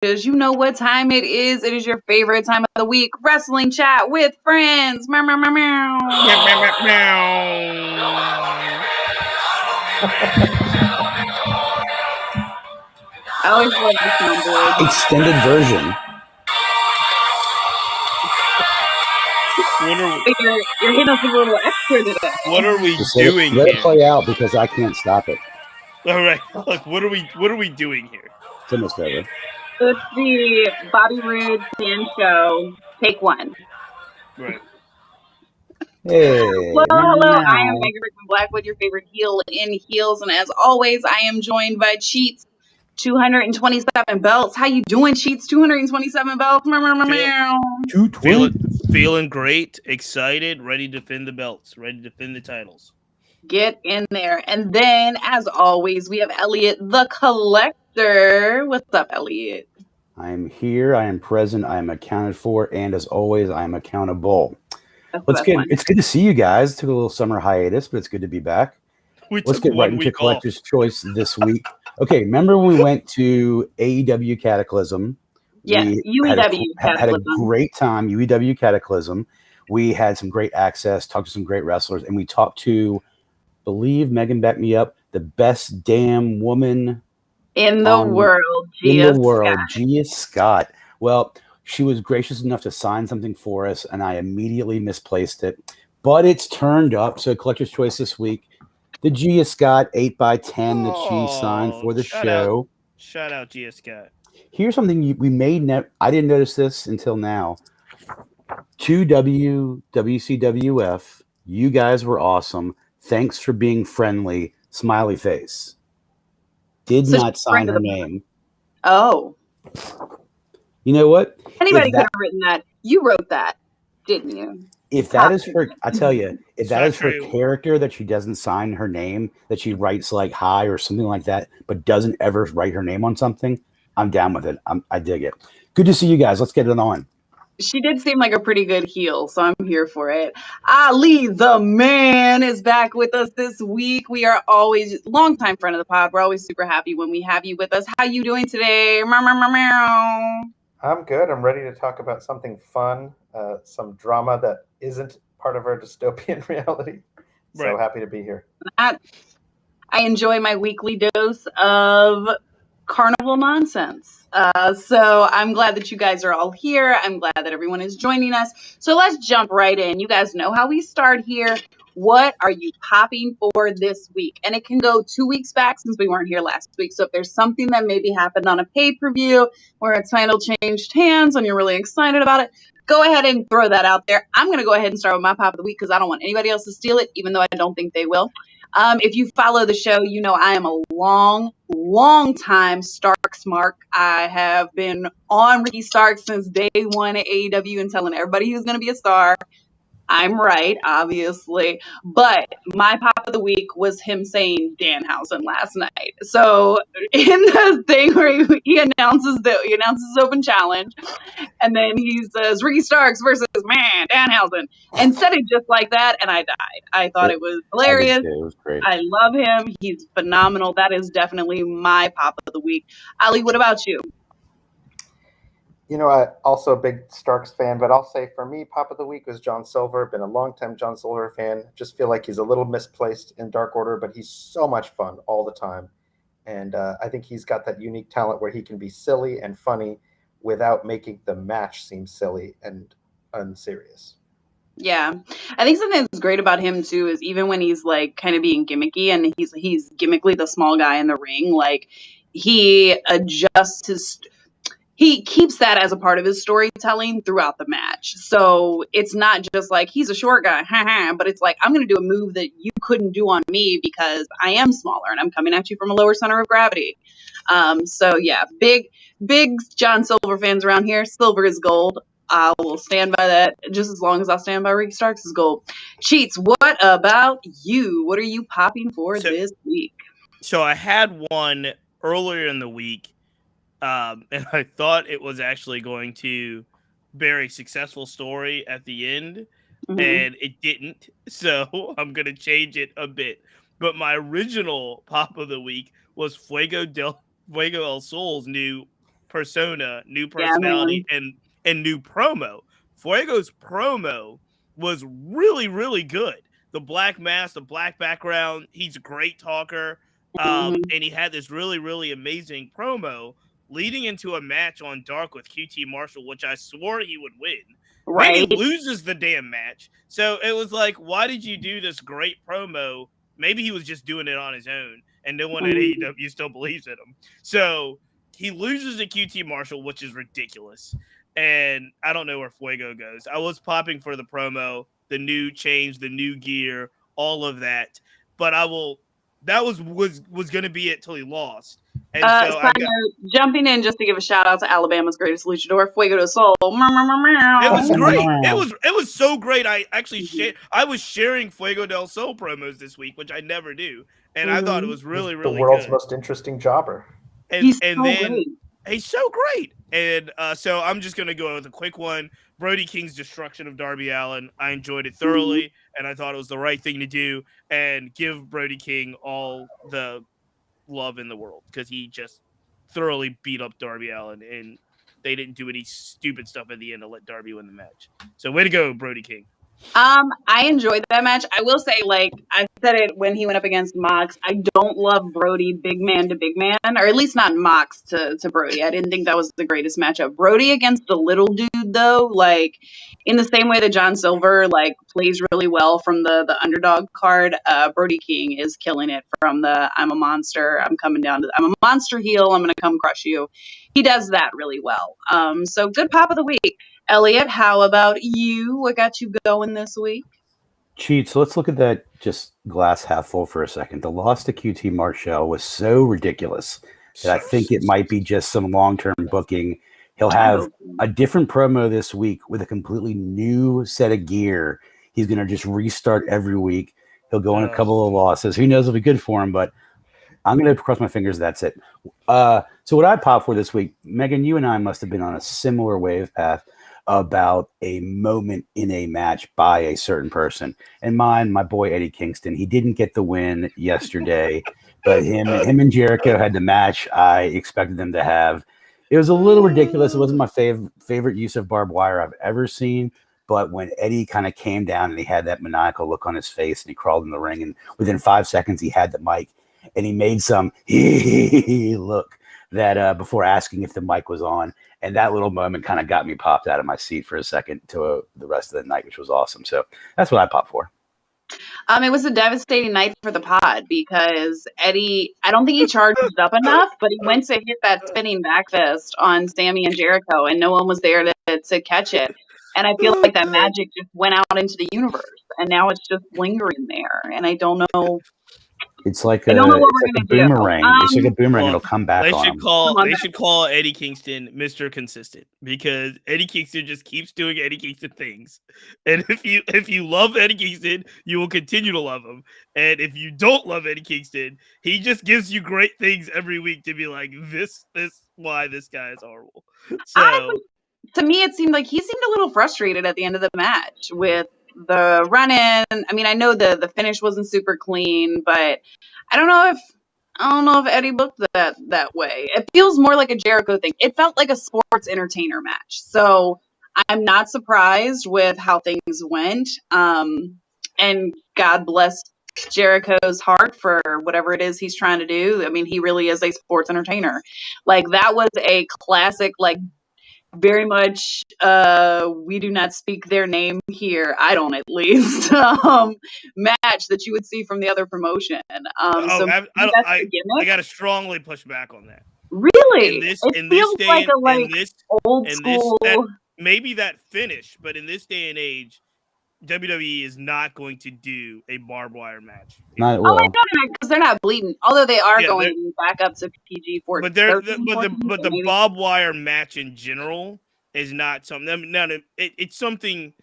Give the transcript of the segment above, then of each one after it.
You know what time it is. It is your favorite time of the week. Wrestling chat with friends. Meow, meow, meow, Meow, meow. meow, meow, meow. I always love the soundboard. Extended version. But you're hitting us a little extra today. What are we Just doing let it here? play out because I can't stop it. All right, look, what are we doing here? It's almost over. It's the Bobby Roode fan show. Take one. Right. Hey. Well, hello. I am Meow. Megan Rickman Blackwood, your favorite heel in heels, and as always, I am joined by Cheats. 227 belts. How you doing, Cheats? 227 belts. Meow, meow, meow, meow. 220. Feeling great, excited, ready to defend the belts, ready to defend the titles. Get in there. And then, as always, we have Elliot the Collector. What's up, Elliot? I am here. I am present. I am accounted for. And as always, I am accountable. That's the best one. It's good to see you guys. Took a little summer hiatus, but it's good to be back. Let's get right into Collector's Choice this week. Okay, remember when we went to AEW Cataclysm? Yes, UEW had a great time, UEW Cataclysm. We had some great access, talked to some great wrestlers, and we talked to, believe Megan backed me up, the best damn woman in the world, Gia Scott. Well, she was gracious enough to sign something for us, and I immediately misplaced it. But it's turned up, so Collector's Choice this week. The Gia Scott 8x10 that she signed for the show. Shout out Gia Scott. Here's something we made. I didn't notice this until now. 2W WCWF. You guys were awesome. Thanks for being friendly. Smiley face. Did not sign her name. Oh. You know what? Anybody could have written that. You wrote that, didn't you? If that is her, I tell you, if that is her character that she doesn't sign her name, that she writes like hi or something like that, but doesn't ever write her name on something, I'm down with it. I dig it. Good to see you guys. Let's get it on. She did seem like a pretty good heel, so I'm here for it. Ali the Man is back with us this week. We are always longtime friend of the pod. We're always super happy when we have you with us. How you doing today? Meow, meow, meow, meow. I'm good. I'm ready to talk about something fun, some drama that isn't part of our dystopian reality. So happy to be here. I enjoy my weekly dose of carnival nonsense. So I'm glad that you guys are all here. I'm glad that everyone is joining us. So let's jump right in. You guys know how we start here. What are you popping for this week? And it can go 2 weeks back since we weren't here last week. So if there's something that maybe happened on a pay-per-view where a title changed hands and you're really excited about it, go ahead and throw that out there. I'm going to go ahead and start with my pop of the week because I don't want anybody else to steal it, even though I don't think they will. If you follow the show, you know I am a long time Starks mark. I have been on Ricky Starks since day one at AEW and telling everybody he was going to be a star. I'm right, obviously. But my pop of the week was him saying Danhausen last night. So in the thing where he announces his open challenge, and then he says Ricky Starks versus Danhausen, and said it just like that, and I died. I thought it was hilarious. It was great. I love him. He's phenomenal. That is definitely my pop of the week. Ali, what about you? You know, I'm also a big Starks fan, but I'll say for me, pop of the week was John Silver. Been a long-time John Silver fan. Just feel like he's a little misplaced in Dark Order, but he's so much fun all the time. And I think he's got that unique talent where he can be silly and funny without making the match seem silly and unserious. Yeah. I think something that's great about him too is even when he's like kind of being gimmicky and he's gimmickly the small guy in the ring, like he adjusts he keeps that as a part of his storytelling throughout the match. So it's not just like he's a short guy, but it's like I'm going to do a move that you couldn't do on me because I am smaller and I'm coming at you from a lower center of gravity. So yeah, big John Silver fans around here. Silver is gold. I will stand by that just as long as I stand by Ricky Starks' gold. Cheats, what about you? What are you popping for this week? So I had one earlier in the week, and I thought it was actually going to bear a successful story at the end, and it didn't. So I'm going to change it a bit. But my original pop of the week was Fuego El Sol's new persona, new personality, and new promo. Fuego's promo was really, really good. The black mask, the black background. He's a great talker. And he had this really, really amazing promo leading into a match on Dark with QT Marshall, which I swore he would win. Right. Then he loses the damn match. So it was like, why did you do this great promo? Maybe he was just doing it on his own, and no one at AEW still believes in him. So he loses to QT Marshall, which is ridiculous. And I don't know where Fuego goes. I was popping for the promo, the new change, the new gear, all of that. But that was going to be it till he lost. And so jumping in just to give a shout out to Alabama's greatest luchador, Fuego del Sol. It was great. It was so great. I actually I was sharing Fuego del Sol promos this week, which I never do, and I thought it was really, really the world's good. most interesting jobber. And he's so great. And so I'm just gonna go with a quick one. Brody King's destruction of Darby Allin. I enjoyed it thoroughly, and I thought it was the right thing to do, and give Brody King all the love in the world because he just thoroughly beat up Darby Allin, and they didn't do any stupid stuff at the end to let Darby win the match. So way to go, Brody King. I enjoyed that match. I will say, like I said it when he went up against Mox, I don't love Brody big man to big man, or at least not Mox to Brody. I didn't think that was the greatest matchup. Brody against the little dude, though, like in the same way that John Silver like plays really well from the underdog card, Brody King is killing it from the I'm a monster, I'm a monster heel, I'm gonna come crush you. He does that really well. So good pop of the week. Elliot, how about you? What got you going this week? Cheats. Let's look at that just glass half full for a second. The loss to QT Marshall was so ridiculous that I think it might be just some long-term booking. He'll have a different promo this week with a completely new set of gear. He's going to just restart every week. He'll go on a couple of losses. Who knows if it'll be good for him, but I'm going to cross my fingers. That's it. So what I popped for this week, Megan, you and I must have been on a similar wave path about a moment in a match by a certain person. And mine, my boy Eddie Kingston, he didn't get the win yesterday, but him and Jericho had the match I expected them to have. It was a little ridiculous. It wasn't my favorite use of barbed wire I've ever seen. But when Eddie kind of came down and he had that maniacal look on his face and he crawled in the ring, and within 5 seconds he had the mic and he made some look that before asking if the mic was on. And that little moment kind of got me popped out of my seat for a second to the rest of the night, which was awesome. So that's what I popped for. It was a devastating night for the pod because Eddie, I don't think he charged up enough, but he went to hit that spinning back fist on Sammy and Jericho, and no one was there to catch it. And I feel like that magic just went out into the universe, and now it's just lingering there. And I don't know. It's like a boomerang. It's like a boomerang. It'll come back they on should him. They should call Eddie Kingston Mr. Consistent, because Eddie Kingston just keeps doing Eddie Kingston things. And if you love Eddie Kingston, you will continue to love him. And if you don't love Eddie Kingston, he just gives you great things every week to be like, this why this guy is horrible. So to me, it seemed like he seemed a little frustrated at the end of the match with the run-in. I mean, I know the finish wasn't super clean, but I don't know if Eddie booked that way. It feels more like a Jericho thing. It felt like a sports entertainer match. So I'm not surprised with how things went. And God bless Jericho's heart for whatever it is he's trying to do. I mean, he really is a sports entertainer. Like, that was a classic, like, very much we do not speak their name here, I don't at least, match that you would see from the other promotion. I got to strongly push back on that. Really? Maybe that finish, but in this day and age, WWE is not going to do a barbed wire match. Not well. Oh, I know, because they're not bleeding. Although they are going back up to PG-14. But the barbed wire match in general is not something. It's something.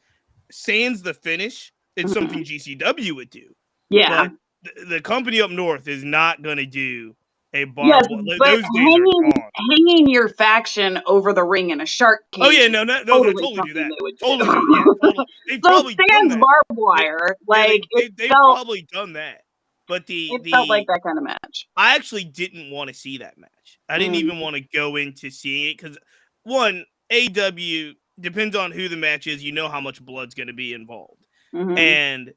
Sans the finish, it's something GCW would do. Yeah. But the company up north is not going to do a barbed wire. Those days are gone. Hanging your faction over the ring in a shark cage. Oh yeah, no, they totally do that. Totally do. Yeah, totally. They've probably done that. Barbed wire, they've probably done that. But It felt like that kind of match. I actually didn't want to see that match. I didn't even want to go into seeing it because, one, AEW depends on who the match is. You know how much blood's going to be involved. Mm-hmm. And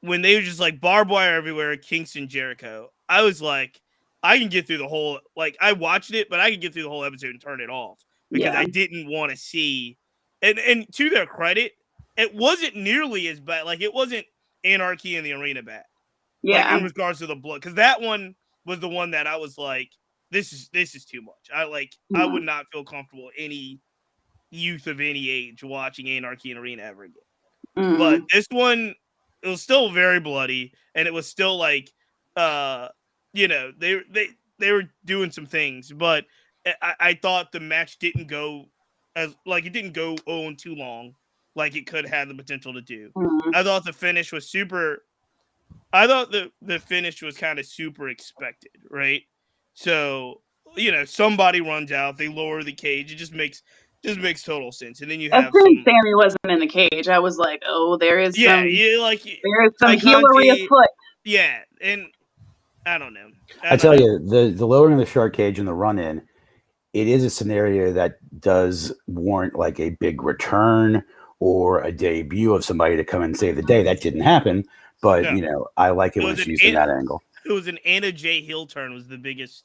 when they were just like barbed wire everywhere, Kingston Jericho, I was like, I can get through the whole, like, I watched it, but I can get through the whole episode and turn it off because I didn't want to see. And to their credit, it wasn't nearly as bad. Like, it wasn't Anarchy in the Arena bad. Yeah. Like, in regards to the blood, because that one was the one that I was like, this is too much. I would not feel comfortable any youth of any age watching Anarchy in Arena ever again. Mm-hmm. But this one, it was still very bloody, and it was still like, you know, they were doing some things, but I thought the match didn't go as like it didn't go on too long, like it could have the potential to do. Mm-hmm. I thought the finish was super. I thought the finish was kind of super expected, right? So, you know, somebody runs out, they lower the cage. It just makes total sense. And then you have as soon as Sammy wasn't in the cage, I was like, oh, there is some heelery afoot. Yeah, and I don't know. I tell you, the lowering of the shark cage and the run in, it is a scenario that does warrant like a big return or a debut of somebody to come and save the day. That didn't happen. But, you know, I like it when it's used in that angle. It was an Anna Jay heel turn was the biggest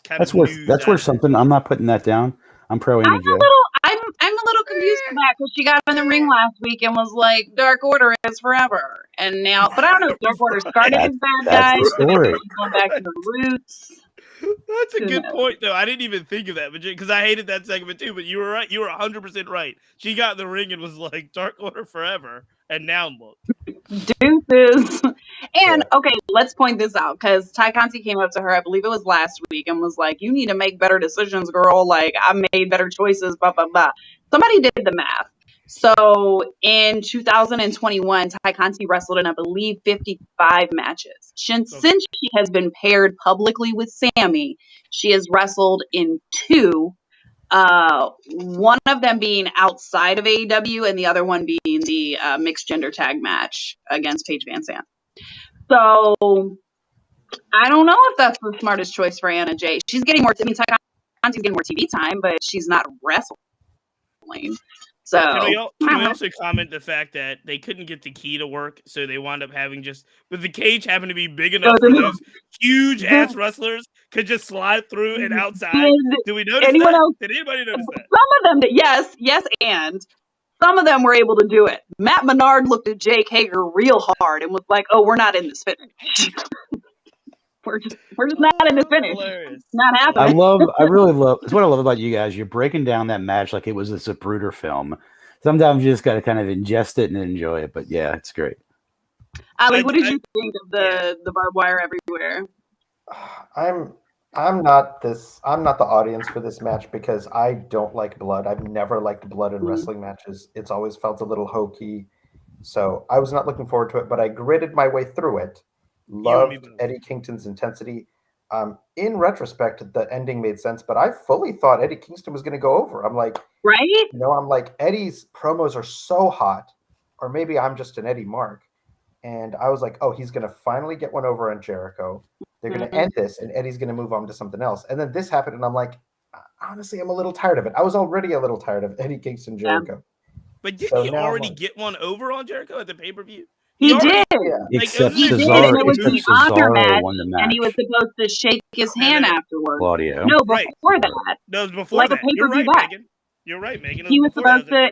kind of news. That's worth something. I'm not putting that down. I'm pro Anna Jay. I'm a little confused with that because she got in the ring last week and was like, Dark Order is forever. And now, but I don't know if Dark Order started as bad guys. That's the story. Going back to the roots. That's a good point, though. I didn't even think of that, because I hated that segment too. But you were right. You were 100% right. She got in the ring and was like, Dark Order forever. And now look. Deuces. And okay, let's point this out because Ty Conti came up to her, I believe it was last week, and was like, you need to make better decisions, girl. Like, I made better choices, blah, blah, blah. Somebody did the math. So in 2021, Ty Conti wrestled in, I believe, 55 matches. Since she has been paired publicly with Sammy, she has wrestled in 2. One of them being outside of AEW and the other one being the mixed gender tag match against Paige Van Zandt. So I don't know if that's the smartest choice for Anna Jay. She's getting more. I mean, Ty Conti's getting more TV time, but she's not wrestling. So can we also comment the fact that they couldn't get the key to work, so they wound up having but the cage happened to be big enough for those huge ass wrestlers could just slide through and outside. Did we notice that? Did anybody notice that? Some of them, yes, and some of them were able to do it. Matt Menard looked at Jake Hager real hard and was like, "Oh, we're not in this finish. we're just not in this finish. Hilarious. Not happening." I really love. It's what I love about you guys. You're breaking down that match like it was a Zapruder film. Sometimes you just got to kind of ingest it and enjoy it. But yeah, it's great. Ali, what did you think of the barbed wire everywhere? I'm not the audience for this match because I don't like blood. I've never liked blood in wrestling matches. It's always felt a little hokey. So I was not looking forward to it, but I gritted my way through it. Loved Eddie Kingston's intensity. In retrospect, the ending made sense, but I fully thought Eddie Kingston was going to go over. I'm like, right? I'm like, Eddie's promos are so hot, or maybe I'm just an Eddie mark. And I was like, oh, he's going to finally get one over on Jericho. They're going to end this, and Eddie's going to move on to something else. And then this happened, and I'm like, honestly, I'm a little tired of it. I was already a little tired of Eddie Kingston Jericho. But didn't he already get one over on Jericho at the pay-per-view? He did. Except Cesaro, and it was the honor match, won the match. and he was supposed to shake his hand afterwards. Claudio. No, before that. No, it was before like that. A pay-per-view You're right, back. Megan. You're right, Megan. He was supposed to,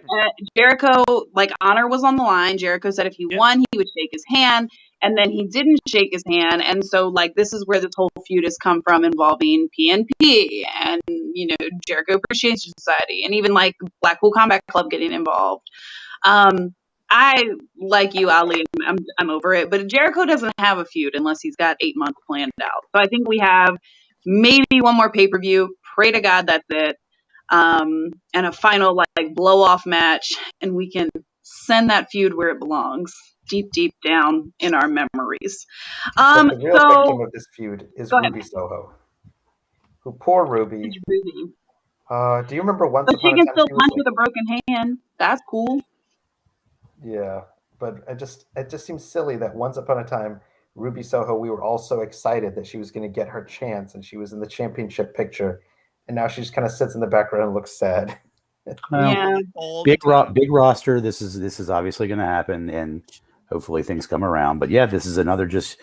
Jericho, like, honor was on the line. Jericho said if he won, he would shake his hand. And then he didn't shake his hand. And so, like, this is where this whole feud has come from involving PNP and, Jericho Appreciation Society and even, like, Blackpool Combat Club getting involved. I, like you, Ali, I'm over it. But Jericho doesn't have a feud unless he's got 8 months planned out. So I think we have maybe one more pay-per-view. Pray to God that's it. And a final, like, blow-off match. And we can send that feud where it belongs. Deep, deep down in our memories. The real victim of this feud is Ruby Soho. Who, poor Ruby. Do you remember once upon a time? She can still punch with a broken hand. That's cool. Yeah, but it just seems silly that once upon a time Ruby Soho, we were all so excited that she was going to get her chance, and she was in the championship picture, and now she just kind of sits in the background and looks sad. Well, Yeah. All the time. big roster. This is obviously going to happen, and hopefully things come around. But yeah, this is another just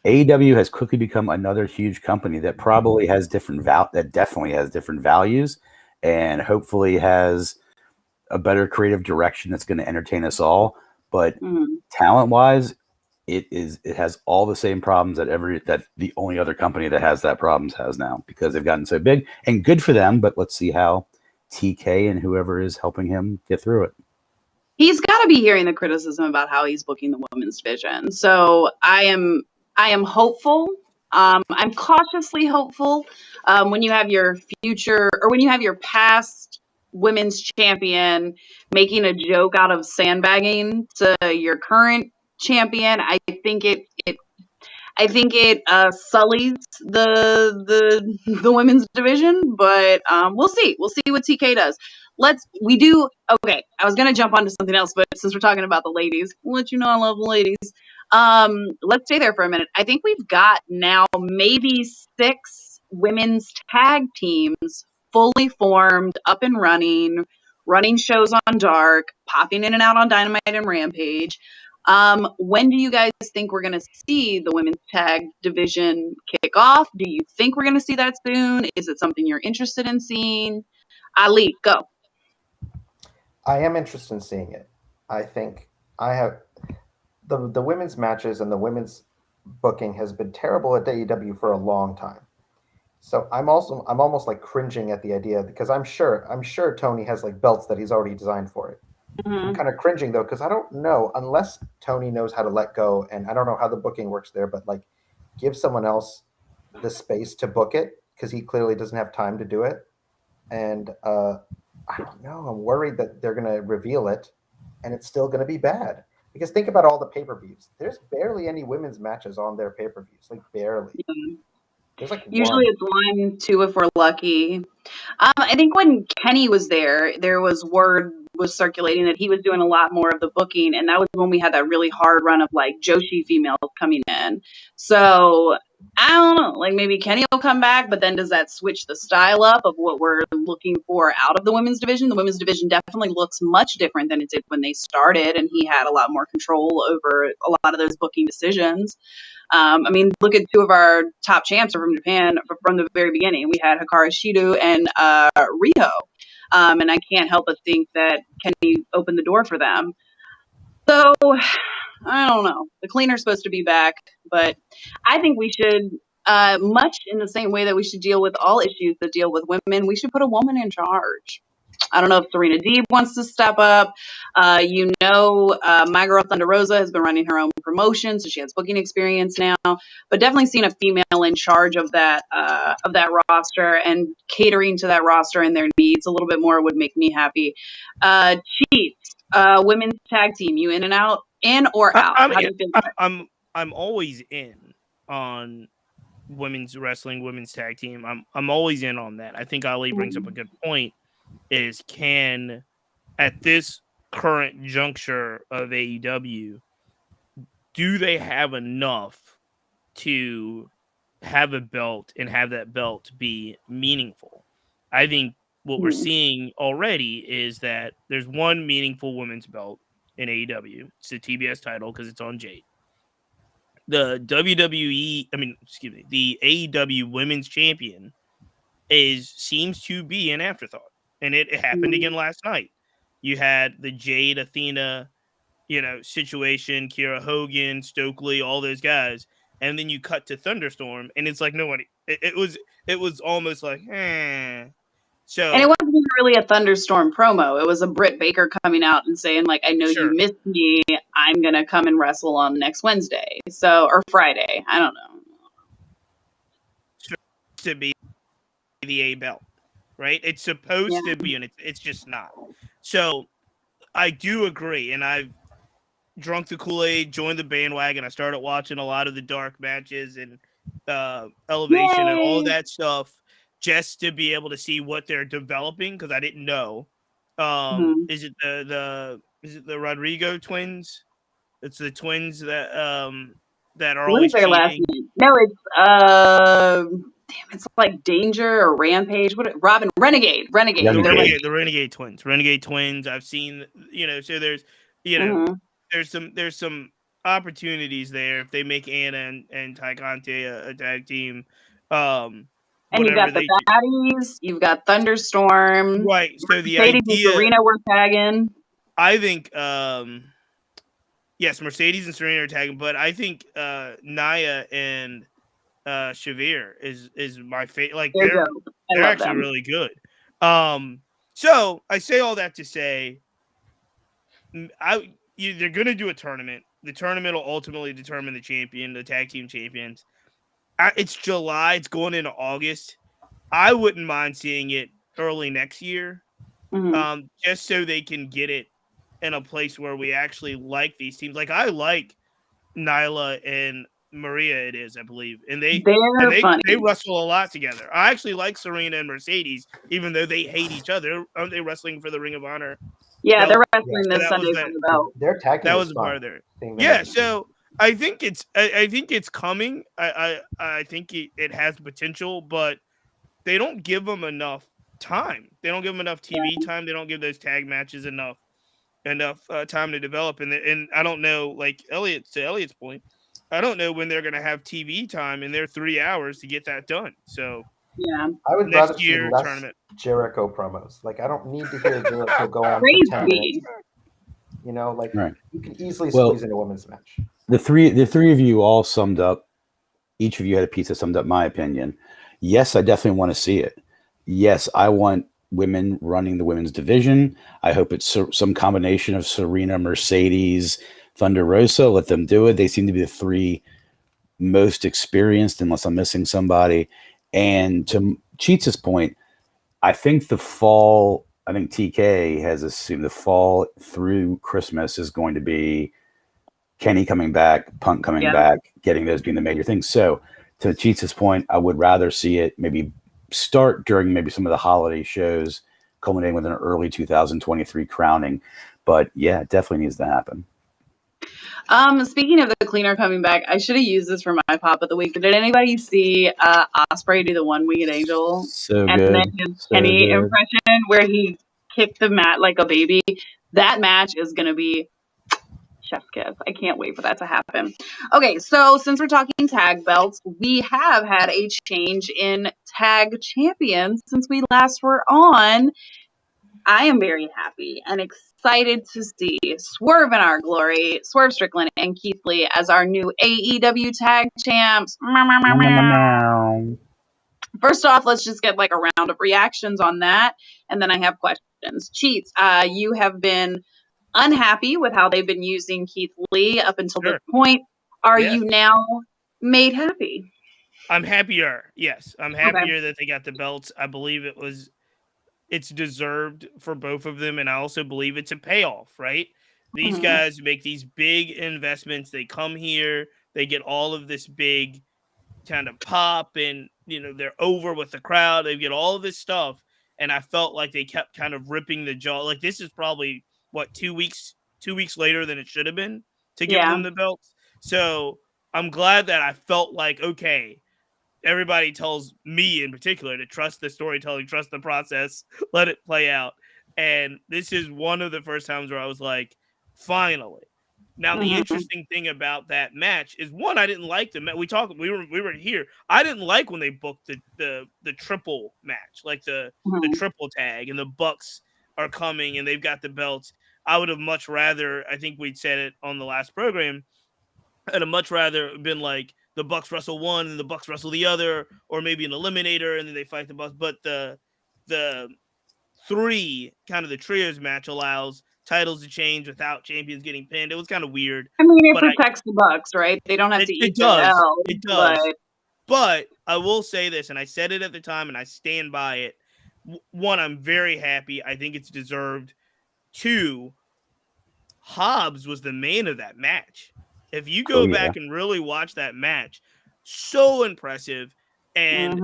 AEW has quickly become another huge company that probably has that definitely has different values, and hopefully has a better creative direction that's going to entertain us all. But talent wise, it has all the same problems that the only other company that has that problems has now, because they've gotten so big, and good for them. But let's see how TK and whoever is helping him get through it. He's got to be hearing the criticism about how he's booking the women's division. So I am hopeful. I'm cautiously hopeful. When you have your future, or when you have your past women's champion making a joke out of sandbagging to your current champion, I think it sullies the women's division, but we'll see. We'll see what TK does. Okay, I was gonna jump onto something else, but since we're talking about the ladies, I'll let you know I love the ladies. Let's stay there for a minute. I think we've got now maybe 6 women's tag teams fully formed, up and running shows on Dark, popping in and out on Dynamite and Rampage. When do you guys think we're going to see the women's tag division kick off? Do you think we're going to see that soon? Is it something you're interested in seeing? Ali, go. I am interested in seeing it. I think I have the women's matches and the women's booking has been terrible at AEW for a long time. So I'm almost like cringing at the idea, because I'm sure Tony has like belts that he's already designed for it. I'm kind of cringing though, because I don't know, unless Tony knows how to let go, and I don't know how the booking works there, but like give someone else the space to book it, because he clearly doesn't have time to do it. And I don't know. I'm worried that they're going to reveal it and it's still going to be bad. Because think about all the pay-per-views. There's barely any women's matches on their pay-per-views. Like barely. There's like Usually it's 1, 2 if we're lucky. I think when Kenny was there was word was circulating that he was doing a lot more of the booking, and that was when we had that really hard run of like Joshi females coming in. So I don't know, like maybe Kenny will come back, but then does that switch the style up of what we're looking for out of the women's division? The women's division definitely looks much different than it did when they started, and he had a lot more control over a lot of those booking decisions. I mean, look at 2 of our top champs are from Japan from the very beginning. We had Hikaru Shido and Riho. And I can't help but think that Kenny opened the door for them. So, I don't know. The cleaner's supposed to be back, but I think we should, much in the same way that we should deal with all issues that deal with women, we should put a woman in charge. I don't know if Serena Deeb wants to step up. My girl Thunder Rosa has been running her own promotion, so she has booking experience now. But definitely seeing a female in charge of that roster and catering to that roster and their needs a little bit more would make me happy. Chiefs, women's tag team, you in and out, in or out? How do you feel? I'm always in on women's wrestling, women's tag team. I'm always in on that. I think Ali brings up a good point. Is can at this current juncture of AEW, do they have enough to have a belt and have that belt be meaningful? I think what we're seeing already is that there's one meaningful women's belt in AEW. It's the TBS title because it's on Jade. The the AEW Women's Champion seems to be an afterthought. And it happened again last night. You had the Jade, Athena, situation, Kiera Hogan, Stokely, all those guys, and then you cut to Thunderstorm, and it's like nobody. It was almost like, So, and it wasn't even really a Thunderstorm promo. It was a Britt Baker coming out and saying, like, I know you missed me. I'm going to come and wrestle on next Wednesday. Or Friday. I don't know. To be the A belt, right? It's supposed to be, and it's just not. So I do agree. And I've drunk the Kool-Aid, joined the bandwagon. I started watching a lot of the dark matches and Elevation and all of that stuff, just to be able to see what they're developing, because I didn't know. Is it the Rodrigo twins? It's the twins that that are What always is their last cheating. name? No, it's like Danger or Rampage. Renegade. Renegade. The Renegade Twins. Renegade Twins. I've seen, so there's, Mhm. there's some opportunities there if they make Anna and Ty Conte a tag team. And you've got the Baddies, you've got Thunderstorm. Right. So the Mercedes and idea, Serena were tagging. I think, yes, Mercedes and Serena are tagging, but I think Naya and Shavir is my favorite. Like They're they're actually them. really good. So I say all that to say, they're gonna do a tournament. The tournament will ultimately determine the champion, the tag team champions. It's July. It's going into August. I wouldn't mind seeing it early next year, just so they can get it in a place where we actually like these teams. Like I like Nyla and Maria, it is, I believe, and they wrestle a lot together. I actually like Serena and Mercedes, even though they hate each other. Aren't they wrestling for the Ring of Honor? Yeah, they're wrestling this Sunday for the belt. Their tag team that was part of their. So I think it's coming. I think it has potential, but they don't give them enough time. They don't give them enough TV time. They don't give those tag matches enough time to develop. And I don't know, like Elliot's point, I don't know when they're going to have TV time in their 3 hours to get that done. So yeah, I would next rather year see less tournament. Jericho promos. Like I don't need to hear Jericho go on for 10 minutes. You can easily squeeze in a women's match. The three of you all summed up. Each of you had a piece that summed up my opinion. Yes, I definitely want to see it. Yes, I want women running the women's division. I hope it's some combination of Serena, Mercedes, Thunder Rosa. Let them do it. They seem to be the three most experienced, unless I'm missing somebody. And to Cheats' point, I think TK has assumed the fall through Christmas is going to be Kenny coming back, Punk coming back, getting those being the major things. So to Cheats' point, I would rather see it maybe start during maybe some of the holiday shows, culminating with an early 2023 crowning. But yeah, it definitely needs to happen. Speaking of the cleaner coming back, I should have used this for my pop of the week. But did anybody see Osprey do the 1 Winged Angel? So and good. then his Kenny impression where he kicked the mat like a baby? That match is going to be chef's kiss. I can't wait for that to happen. Okay, so since we're talking tag belts, we have had a change in tag champions since we last were on. I am very happy and excited to see Swerve in our glory, Swerve Strickland and Keith Lee as our new AEW tag champs. First off, let's just get like a round of reactions on that, and then I have questions. Cheats, you have been unhappy with how they've been using Keith Lee up until this point. Are you now made happy? I'm happier. Yes, I'm happier that they got the belts. I believe it's deserved for both of them, and I also believe it's a payoff, right? These guys make these big investments. They come here, they get all of this big kind of pop, and they're over with the crowd. They get all of this stuff, and I felt like they kept kind of ripping the jaw. Like this is probably 2 weeks later than it should have been to give them the belts. So I'm glad that I felt like, okay, everybody tells me in particular to trust the storytelling, trust the process, let it play out. And this is one of the first times where I was like, finally. Now, the interesting thing about that match is, one, I didn't like the match. We were here. I didn't like when they booked the triple match, like the triple tag, and the Bucks are coming and they've got the belts. I would have much rather, I think we'd said it on the last program, I'd have much rather been like the Bucks wrestle one and the Bucks wrestle the other, or maybe an eliminator and then they fight the Bucks. But the three, kind of the trios match, allows titles to change without champions getting pinned. It was kind of weird. I mean, it protects the Bucks, right? They don't have to eat the L. It does. But I will say this, and I said it at the time, and I stand by it. One, I'm very happy. I think it's deserved. Two, Hobbs was the man of that match. If you go back and really watch that match, so impressive. And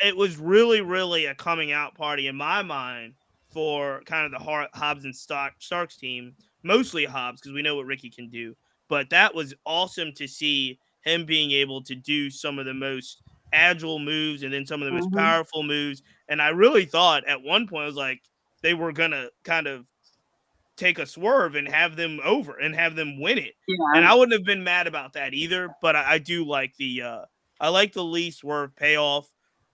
it was really, really a coming out party in my mind for kind of the Hobbs and Starks team, mostly Hobbs, because we know what Ricky can do. But that was awesome to see him being able to do some of the most agile moves and then some of the most powerful moves. And I really thought at one point, I was like, they were going to kind of take a swerve and have them over and have them win it. Yeah. And I wouldn't have been mad about that either. But I do like the Lee Swerve payoff.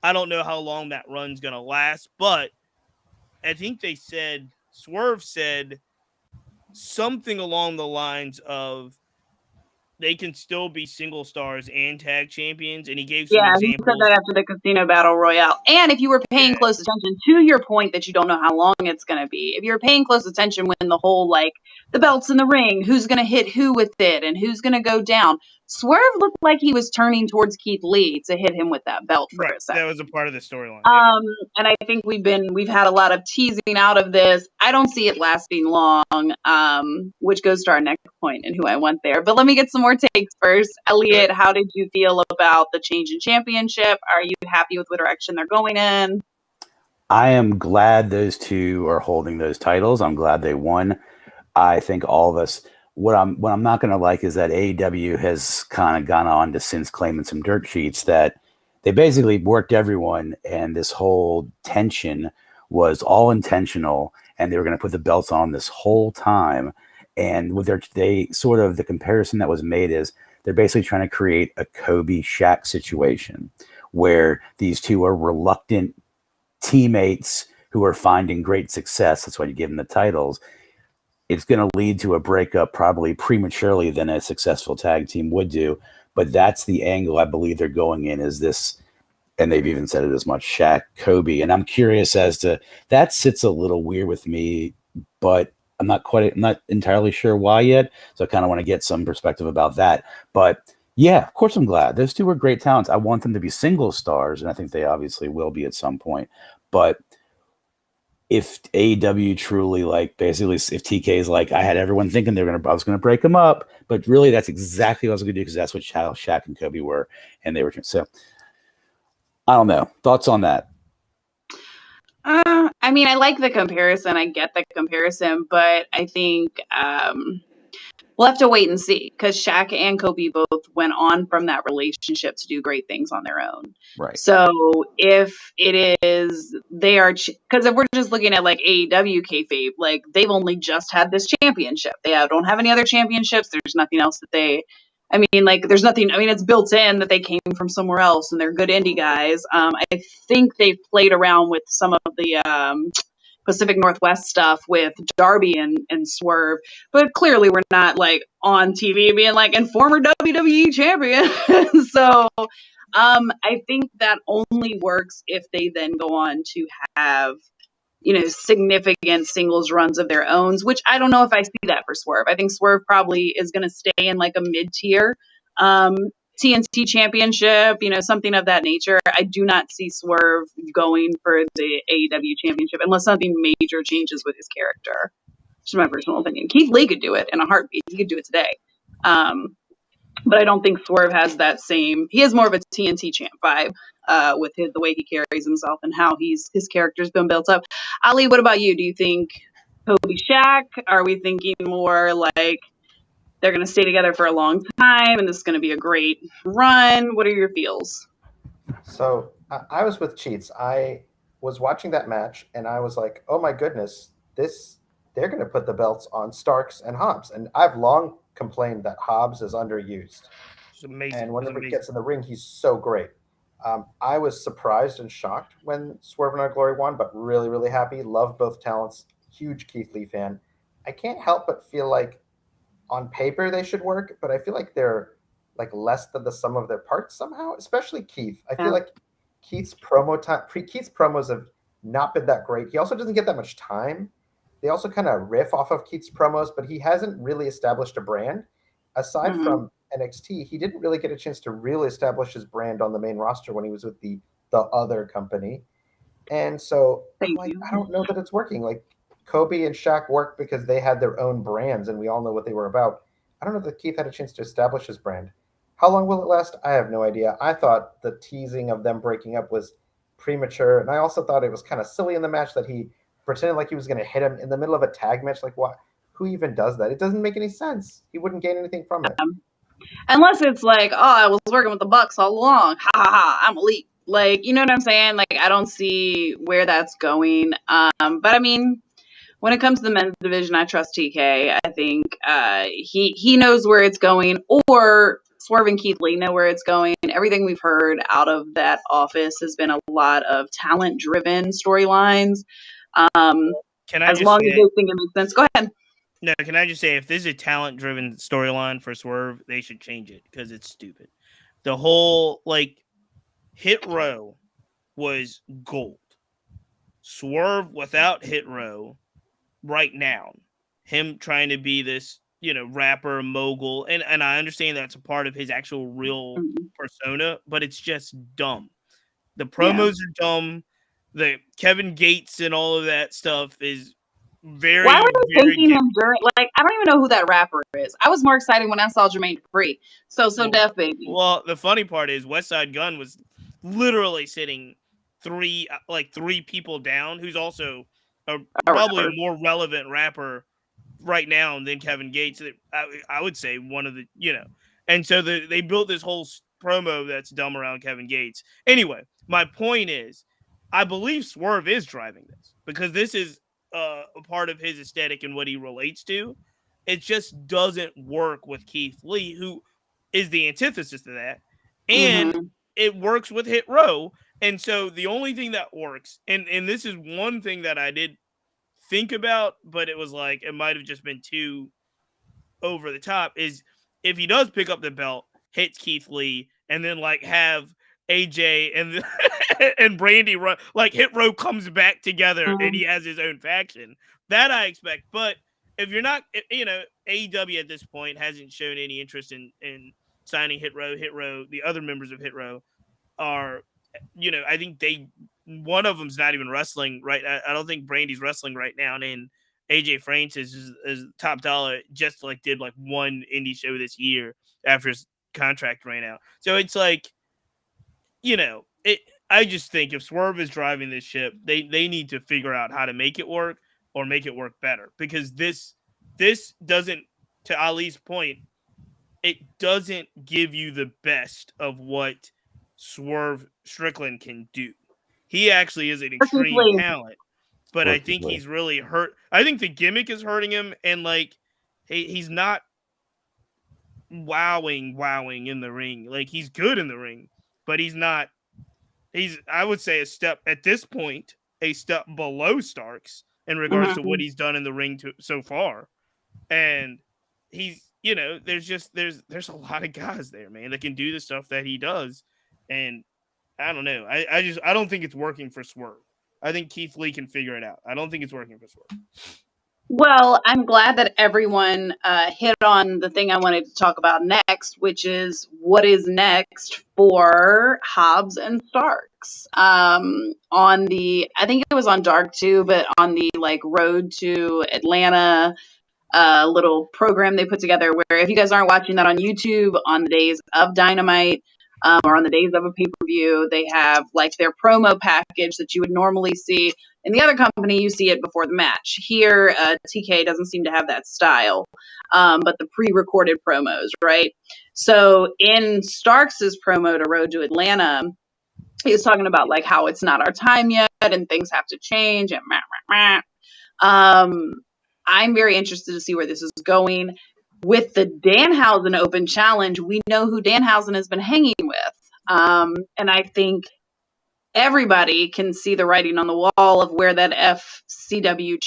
I don't know how long that run's going to last, but I think Swerve said something along the lines of they can still be single stars and tag champions. And he gave some examples. He said that after the Casino Battle Royale. And if you were paying close attention to your point that you don't know how long it's going to be, if you're paying close attention when the whole, like, the belts in the ring, who's going to hit who with it and who's going to go down, Swerve looked like he was turning towards Keith Lee to hit him with that belt for a second. That was a part of the storyline. And I think we've had a lot of teasing out of this. I don't see it lasting long, which goes to our next point and who I want there. But let me get some more takes first. Elliot, how did you feel about the change in championship? Are you happy with what direction they're going in? I am glad those two are holding those titles. I'm glad they won. I think all of us. What I'm not going to like is that AEW has kind of gone on to since claiming some dirt sheets that they basically worked everyone, and this whole tension was all intentional, and they were going to put the belts on this whole time. And with the comparison that was made is they're basically trying to create a Kobe Shaq situation where these two are reluctant teammates who are finding great success. That's why you give them the titles. It's going to lead to a breakup probably prematurely than a successful tag team would do. But that's the angle I believe they're going in, is this, and they've even said it as much, Shaq, Kobe. And I'm curious as to, that sits a little weird with me, but I'm not entirely sure why yet. So I kind of want to get some perspective about that. But yeah, of course I'm glad. Those two are great talents. I want them to be single stars, and I think they obviously will be at some point. But if AEW truly, like, basically, if TK is like, I had everyone thinking I was going to break them up, but really that's exactly what I was going to do, because that's what Shaq and Kobe were, and they were. So I don't know. Thoughts on that? I mean, I like the comparison. I get the comparison, but I think we'll have to wait and see, because Shaq and Kobe both went on from that relationship to do great things on their own. Right. So if it is, they are, because if we're just looking at like AEW kayfabe, like they've only just had this championship. They don't have any other championships. There's nothing else that there's nothing, it's built in that they came from somewhere else and they're good indie guys. I think they've played around with some of the Pacific Northwest stuff with Darby and Swerve, but clearly we're not like on TV being like, and former WWE champion. So I think that only works if they then go on to have, significant singles runs of their own, which I don't know if I see that for Swerve. I think Swerve probably is going to stay in like a mid-tier TNT championship, something of that nature. I do not see Swerve going for the AEW championship unless something major changes with his character. Just my personal opinion. Keith Lee could do it in a heartbeat. He could do it today. But I don't think Swerve has that same. He has more of a TNT champ vibe with the way he carries himself and how his character's been built up. Ali, what about you? Do you think Kobe Shaq? Are we thinking more like they're going to stay together for a long time and this is going to be a great run? What are your feels? So I was with Cheats. I was watching that match and I was like, oh my goodness, they're going to put the belts on Starks and Hobbs. And I've long complained that Hobbs is underused. It's amazing. And whenever he gets in the ring, he's so great. I was surprised and shocked when Swerve and Our Glory won, but really, really happy. Love both talents. Huge Keith Lee fan. I can't help but feel like on paper they should work, but I feel like they're like less than the sum of their parts somehow, especially Keith. I feel like Keith's promos have not been that great. He also doesn't get that much time. They also kind of riff off of Keith's promos, but he hasn't really established a brand. Aside from NXT, he didn't really get a chance to really establish his brand on the main roster when he was with the other company. And so I don't know that it's working. Like Kobe and Shaq worked because they had their own brands and we all know what they were about. I don't know that Keith had a chance to establish his brand. How long will it last? I have no idea. I thought the teasing of them breaking up was premature. And I also thought it was kind of silly in the match that he pretended like he was going to hit him in the middle of a tag match. Like, what? Who even does that? It doesn't make any sense. He wouldn't gain anything from it. Unless it's like, oh, I was working with the Bucks all along. Ha ha ha, I'm elite. Like, you know what I'm saying? Like, I don't see where that's going. But I mean, when it comes to the men's division, I trust TK. I think he knows where it's going, or Swerve and Keith Lee know where it's going. Everything we've heard out of that office has been a lot of talent-driven storylines. Can I As just long as say? they think it makes sense. Go ahead. No, can I just say, if this is a talent-driven storyline for Swerve, they should change it because it's stupid. The whole Hit Row was gold. Swerve without Hit Row right now, him trying to be this rapper mogul, and I understand that's a part of his actual real persona, but it's just dumb. The promos are dumb. The Kevin Gates and all of that stuff is very, Why were they very taking him during? Like, I don't even know who that rapper is. I was more excited when I saw Jermaine Dupri. So Death Baby. Well, the funny part is West Side Gun was literally sitting three people down, who's also probably a more relevant rapper right now than Kevin Gates. I would say one of the, and so they built this whole promo that's dumb around Kevin Gates. Anyway, my point is, I believe Swerve is driving this because this is a part of his aesthetic and what he relates to. It just doesn't work with Keith Lee, who is the antithesis to that, and it works with Hit Row. And so the only thing that works, and this is one thing that I did think about, but it was like it might have just been too over the top, is if he does pick up the belt, hits Keith Lee, and then have AJ and and Brandy run, Hit Row comes back together and he has his own faction. That I expect. But if you're not, AEW at this point hasn't shown any interest in signing Hit Row. The other members of Hit Row are, I think one of them's not even wrestling right. I don't think Brandy's wrestling right now. And then AJ Francis is top dollar, just did one indie show this year after his contract ran out. So it's I just think if Swerve is driving this ship, they need to figure out how to make it work or make it work better, because this doesn't, to Ali's point, it doesn't give you the best of what Swerve Strickland can do. He actually is an extreme talent, but I think he's really hurt. I think the gimmick is hurting him, and he's not wowing in the ring. He's good in the ring, but he's not. He's, I would say, at this point, a step below Starks in regards to what he's done in the ring so far. And he's, there's a lot of guys there, man, that can do the stuff that he does. And I don't know. I don't think it's working for Swerve. I think Keith Lee can figure it out. I don't think it's working for Swerve. Well, I'm glad that everyone hit on the thing I wanted to talk about next, which is what is next for Hobbs and Starks. On the, I think it was on Dark too, but on the Road to Atlanta little program they put together, where if you guys aren't watching that on YouTube, on the days of Dynamite, or on the days of a pay-per-view, they have their promo package that you would normally see in the other company. You see it before the match. Here, TK doesn't seem to have that style, but the pre-recorded promos, right? So in Starks' promo to Road to Atlanta, he was talking about how it's not our time yet and things have to change and I'm very interested to see where this is going. With the Danhausen Open Challenge, we know who Danhausen has been hanging with. And I think everybody can see the writing on the wall of where that FTW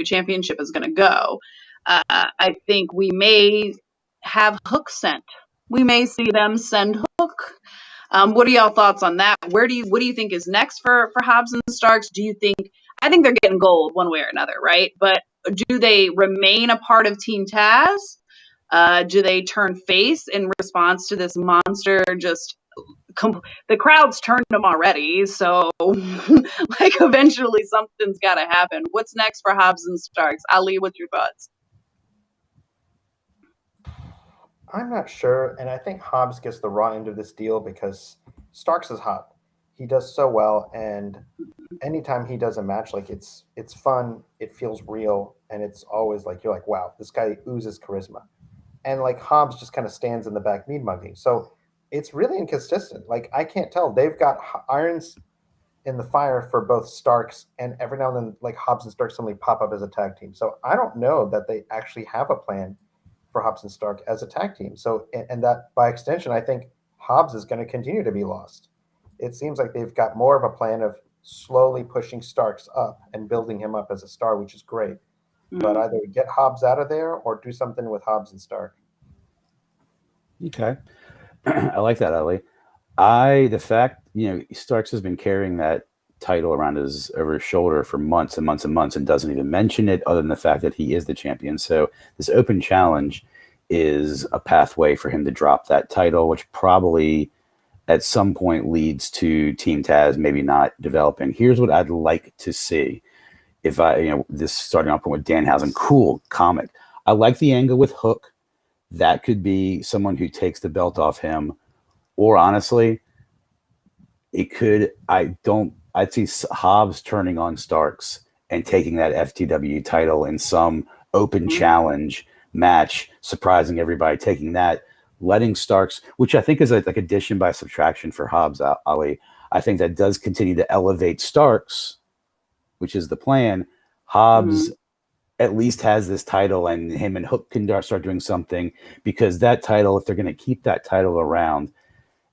championship is going to go. I think we may have Hook sent. We may see them send Hook. What are y'all thoughts on that? What do you think is next for Hobbs and Starks? Do you think, I think they're getting gold one way or another, right? But do they remain a part of Team Taz? Do they turn face in response to this monster? The crowd's turned them already, so eventually something's got to happen. What's next for Hobbs and Starks? Ali, what's your thoughts? I'm not sure, and I think Hobbs gets the raw end of this deal because Starks is hot. He does so well, and anytime he does a match, it's fun, it feels real, and it's always you're wow, this guy oozes charisma. and like Hobbs just kind of stands in the back meat mugging. So it's really inconsistent. Like I can't tell. They've got irons in the fire for both Starks, and every now and then, like Hobbs and Stark suddenly pop up as a tag team. So I don't know that they actually have a plan for Hobbs and Stark as a tag team. So, and that by extension, I think Hobbs is going to continue to be lost. It seems like they've got more of a plan of slowly pushing Starks up and building him up as a star, which is great. But either get Hobbs out of there or do something with Hobbs and Stark. Okay. I like that, Ali. The fact, Starks has been carrying that title around over his shoulder for months and months and months and doesn't even mention it other than the fact that he is the champion. So this open challenge is a pathway for him to drop that title, which probably at some point leads to Team Taz maybe not developing. Here's what I'd like to see. If this starting off with Danhausen, cool comic. I like the angle with Hook. That could be someone who takes the belt off him. Or honestly, I'd see Hobbs turning on Starks and taking that FTW title in some open challenge match, surprising everybody, taking that, letting Starks, which I think is like addition by subtraction for Hobbs, Ali. I think that does continue to elevate Starks, which is the plan. Hobbs at least has this title, and him and Hook can start doing something, because that title, if they're going to keep that title around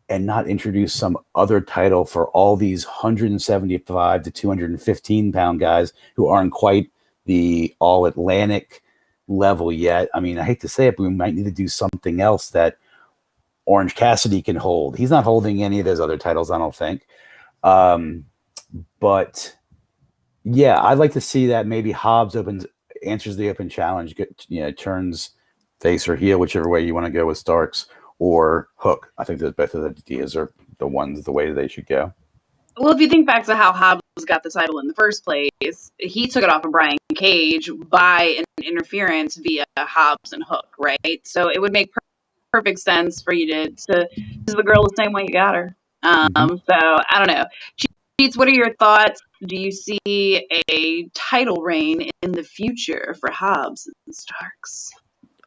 and not introduce some other title for all these 175 to 215 pound guys who aren't quite the all Atlantic level yet. I mean, I hate to say it, but we might need to do something else that Orange Cassidy can hold. He's not holding any of those other titles, I don't think. But yeah, I'd like to see that maybe Hobbs answers the open challenge, turns face or heel, whichever way you want to go with Starks, or Hook. I think that both of the ideas are the way they should go. Well, if you think back to how Hobbs got the title in the first place, he took it off of Brian Cage by an interference via Hobbs and Hook, right? So it would make perfect sense for you to use the girl the same way you got her. So I don't know. Cheats, what are your thoughts? Do you see a title reign in the future for Hobbs and Starks?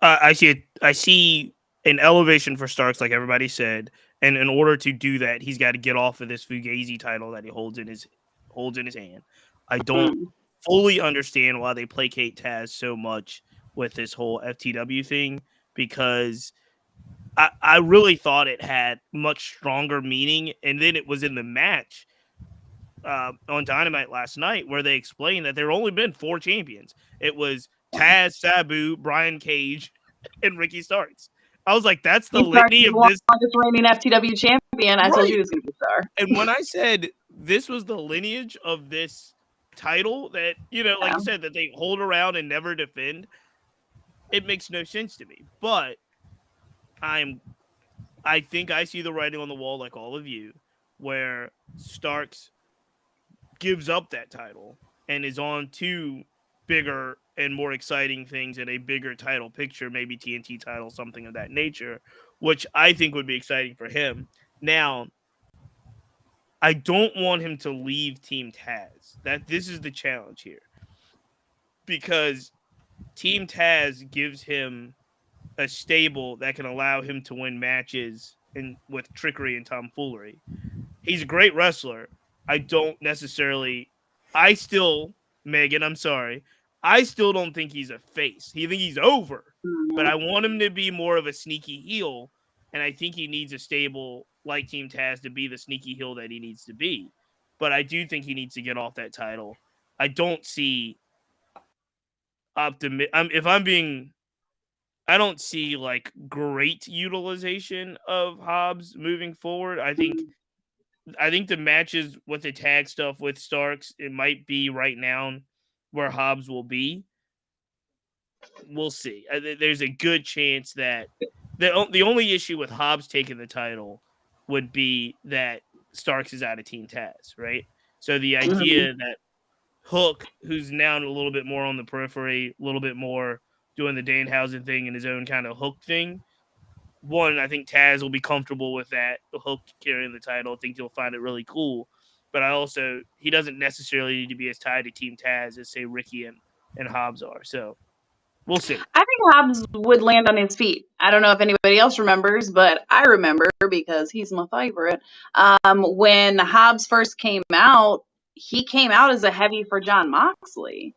I see an elevation for Starks, like everybody said, and in order to do that, he's got to get off of this Fugazi title that he holds in his hand. I don't fully understand why they placate Taz so much with this whole FTW thing, because I really thought it had much stronger meaning, and then it was in the match on Dynamite last night where they explained that there only been 4 champions. It was Taz, Sabu, Brian Cage, and Ricky Starks. I was like, that's the litany of this. Longest reigning FTW champion. I told you he was going to be a star. And when I said this was the lineage of this title that, like you said, that they hold around and never defend, it makes no sense to me. But I think I see the writing on the wall, like all of you, where Starks gives up that title and is on to bigger and more exciting things in a bigger title picture, maybe TNT title, something of that nature, which I think would be exciting for him. Now, I don't want him to leave Team Taz. This is the challenge here, because Team Taz gives him a stable that can allow him to win matches with trickery and tomfoolery. He's a great wrestler. Megan, I'm sorry, I still don't think he's a face. I think he's over, but I want him to be more of a sneaky heel, and I think he needs a stable like Team Taz to be the sneaky heel that he needs to be. But I do think he needs to get off that title. I don't see I don't see like great utilization of Hobbs moving forward. I think the matches with the tag stuff with Starks, it might be right now where Hobbs will be. We'll see. There's a good chance that the only issue with Hobbs taking the title would be that Starks is out of Team Taz, right? So the idea that Hook, who's now a little bit more on the periphery, a little bit more doing the Danhausen thing and his own kind of Hook thing. One, I think Taz will be comfortable with that, the Hook carrying the title. I think he'll find it really cool. But he doesn't necessarily need to be as tied to Team Taz as, say, Ricky and Hobbs are. So We'll see. I think Hobbs would land on his feet. I don't know if anybody else remembers, but I remember because he's my favorite. When Hobbs first came out, he came out as a heavy for John Moxley.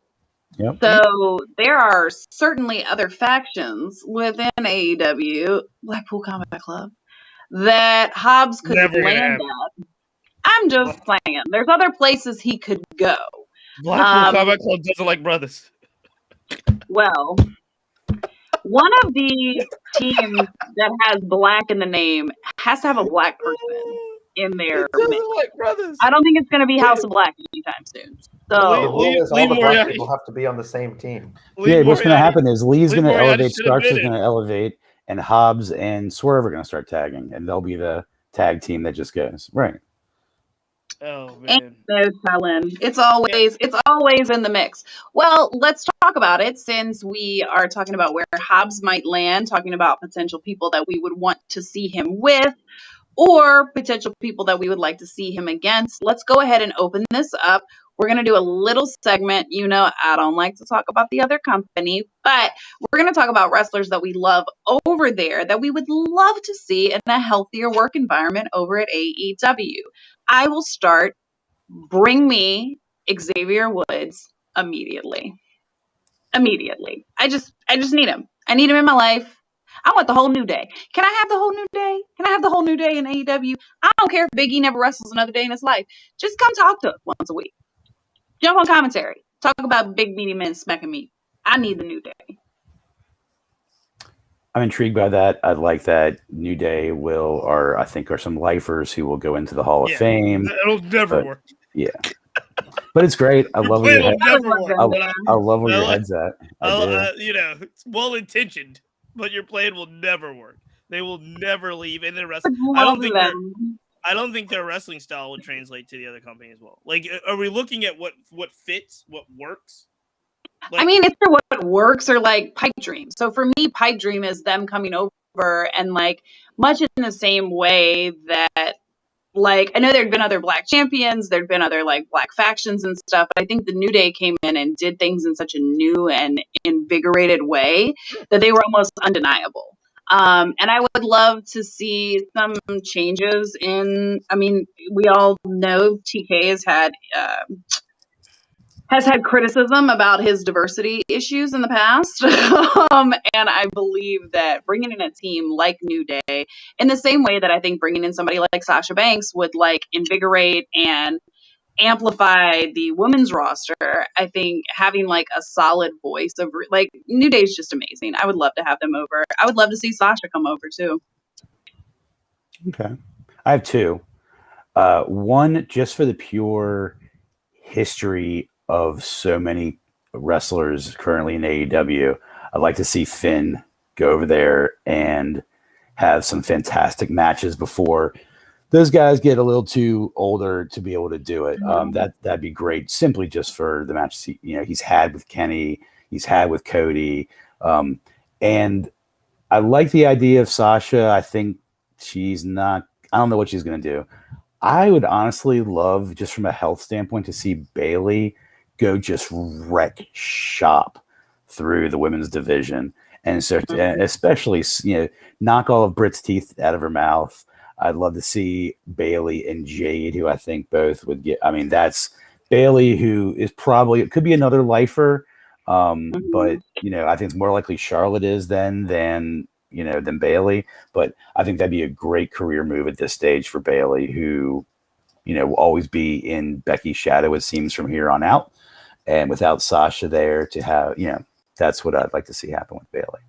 Yep. So there are certainly other factions within AEW, Blackpool Combat Club, that Hobbs could Never gonna land happen. at. I'm just saying, there's other places he could go. Blackpool Combat Club doesn't like brothers. Well, one of the teams that has black in the name has to have a black person in their It doesn't mix. like brothers. I don't think it's going to be House of Black anytime soon. The So rule is Lee all the black Moriarty. people have to be on the same team. Yeah, what's going to happen is Lee's Lee going to Moriarty elevate, should have Starks is been in. going to elevate, and Hobbs and Swerve are going to start tagging, and they'll be the tag team that just goes. Right. Oh man. ain't no telling. It's always in the mix. Well, let's talk about it since we are talking about where Hobbs might land, talking about potential people that we would want to see him with, or potential people that we would like to see him against. Let's go ahead and open this up. We're going to do a little segment. You know, I don't like to talk about the other company, but we're going to talk about wrestlers that we love over there that we would love to see in a healthier work environment over at AEW. I will start. Bring me Xavier Woods immediately. Immediately. I just need him. I need him in my life. I want the whole New Day. Can I have the whole New Day? Can I have the whole New Day in AEW? I don't care if Big E never wrestles another day in his life. Just come talk to us once a week. Jump on commentary. Talk about big meaty men smacking me. I need the New Day. I'm intrigued by that. I like that New Day are some lifers who will go into the Hall of Fame. It'll never work. Yeah. But it's great. I love where your I love where your head's at. It's well intentioned, but your plan will never work. They will never leave in their wrestling. I don't think their wrestling style would translate to the other company as well. Like, are we looking at what fits, what works? Like, I mean, it's for what works or like Pipe Dream. So for me, Pipe Dream is them coming over and like much in the same way that, like, I know there'd been other black champions, there'd been other like black factions and stuff, but I think the New Day came in and did things in such a new and invigorated way that they were almost undeniable. And I would love to see some changes in, I mean, we all know TK has had criticism about his diversity issues in the past. And I believe that bringing in a team like New Day, in the same way that I think bringing in somebody like Sasha Banks would like invigorate and amplify the women's roster, I think having like a solid voice of like New Day is just amazing. I would love to have them over. I would love to see Sasha come over too. Okay. I have two. One, just for the pure history of so many wrestlers currently in AEW, I'd like to see Finn go over there and have some fantastic matches before those guys get a little too older to be able to do it. That'd be great, simply just for the matches he's had with Kenny, he's had with Cody, and I like the idea of Sasha. I think she's not. I don't know what she's going to do. I would honestly love, just from a health standpoint, to see Bayley go just wreck shop through the women's division and start to, especially, knock all of Britt's teeth out of her mouth. I'd love to see Bayley and Jade, who I think both would get. I mean, that's Bayley, who is probably, it could be another lifer, but I think it's more likely Charlotte is than Bayley. But I think that'd be a great career move at this stage for Bayley, who will always be in Becky's shadow, it seems, from here on out. And without Sasha there to have, that's what I'd like to see happen with Bayley.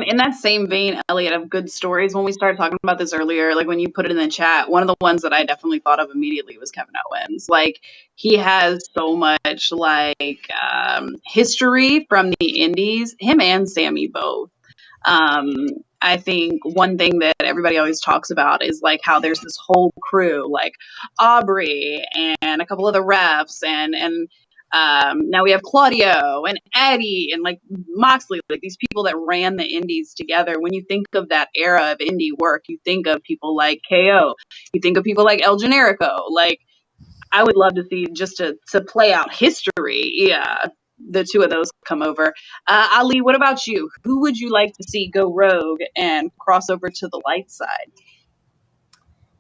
In that same vein, Elliot, of good stories, when we started talking about this earlier, like when you put it in the chat, one of the ones that I definitely thought of immediately was Kevin Owens. Like, he has so much history from the indies, him and Sammy both. I think one thing that everybody always talks about is like how there's this whole crew, like Aubrey and a couple of the refs and now we have Claudio and Eddie and like Moxley, like these people that ran the indies together. When you think of that era of indie work, you think of people like KO, you think of people like El Generico. Like, I would love to see, just to play out history. Yeah, the two of those come over. Ali, what about you? Who would you like to see go rogue and cross over to the light side?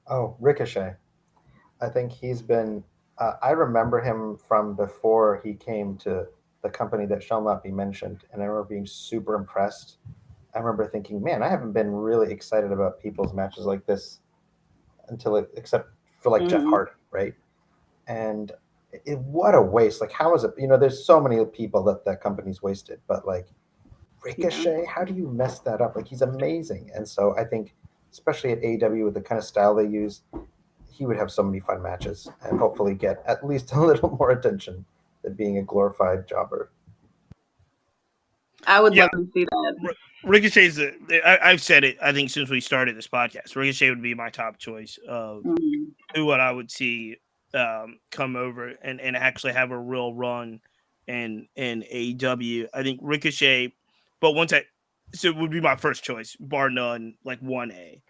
Oh, Ricochet. I think he's been. I remember him from before he came to the company that shall not be mentioned, and I remember being super impressed. I remember thinking, man, I haven't been really excited about people's matches like this except for like Jeff Hardy, right? And what a waste! Like, how is it? There's so many people that company's wasted, but like Ricochet, how do you mess that up? Like, he's amazing, and so I think, especially at AEW with the kind of style they use, he would have so many fun matches and hopefully get at least a little more attention than being a glorified jobber. I would love to see that. Ricochet's I've said it, I think, since we started this podcast. Ricochet would be my top choice of what I would see come over and actually have a real run in AEW. I think Ricochet, but so it would be my first choice, bar none, like 1A.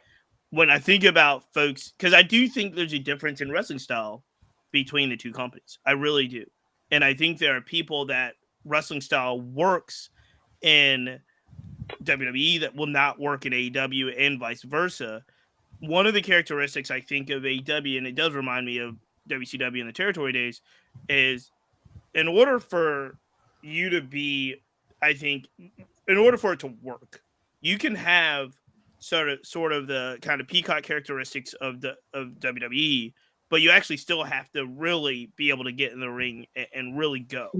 When I think about folks, because I do think there's a difference in wrestling style between the two companies. I really do. And I think there are people that wrestling style works in WWE that will not work in AEW and vice versa. One of the characteristics I think of AEW, and it does remind me of WCW in the territory days, is in order for you to be, I think, in order for it to work, you can have sort of the kind of peacock characteristics of WWE, but you actually still have to really be able to get in the ring and really go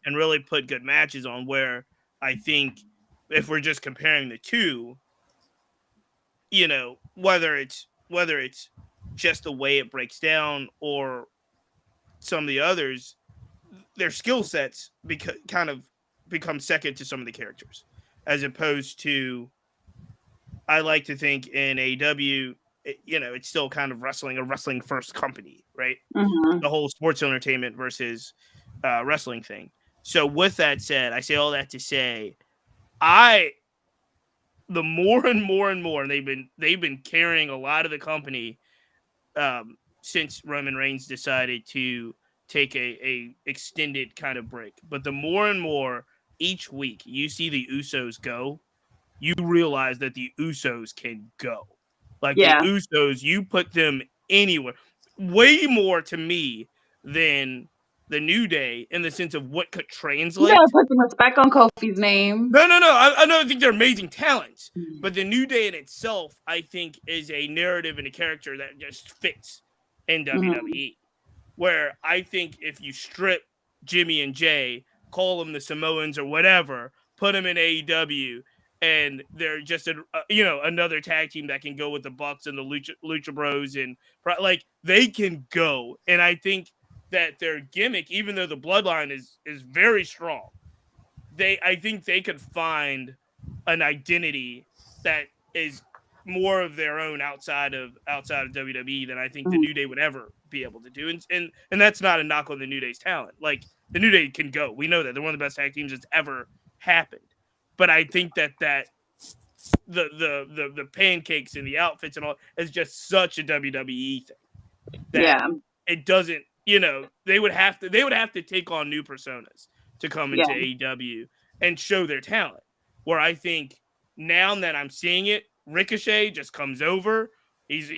and really put good matches on. Where I think if we're just comparing the two, whether it's just the way it breaks down or some of the others, their skill sets become second to some of the characters, as opposed to, I like to think in AEW, it's still kind of a wrestling first company, right? The whole sports entertainment versus wrestling thing. So with that said, I say all that to say, the more and more and more they've been carrying a lot of the company since Roman Reigns decided to take a extended kind of break. But the more and more each week you see the Usos go, you realize that the Usos can go. Like the Usos, you put them anywhere. Way more to me than the New Day in the sense of what could translate. You gotta put some respect on Kofi's name. No. I don't think they're amazing talents, but the New Day in itself, I think, is a narrative and a character that just fits in WWE. Where I think if you strip Jimmy and Jay, call them the Samoans or whatever, put them in AEW, and they're just another tag team that can go with the Bucks and the Lucha Bros, and like they can go. And I think that their gimmick, even though the bloodline is very strong, I think they could find an identity that is more of their own outside of WWE than I think the New Day would ever be able to do. And that's not a knock on the New Day's talent. Like, the New Day can go. We know that they're one of the best tag teams that's ever happened. But I think that the pancakes and the outfits and all is just such a WWE thing that it doesn't. They would have to take on new personas to come into AEW and show their talent. Where I think now that I'm seeing it, Ricochet just comes over. He's,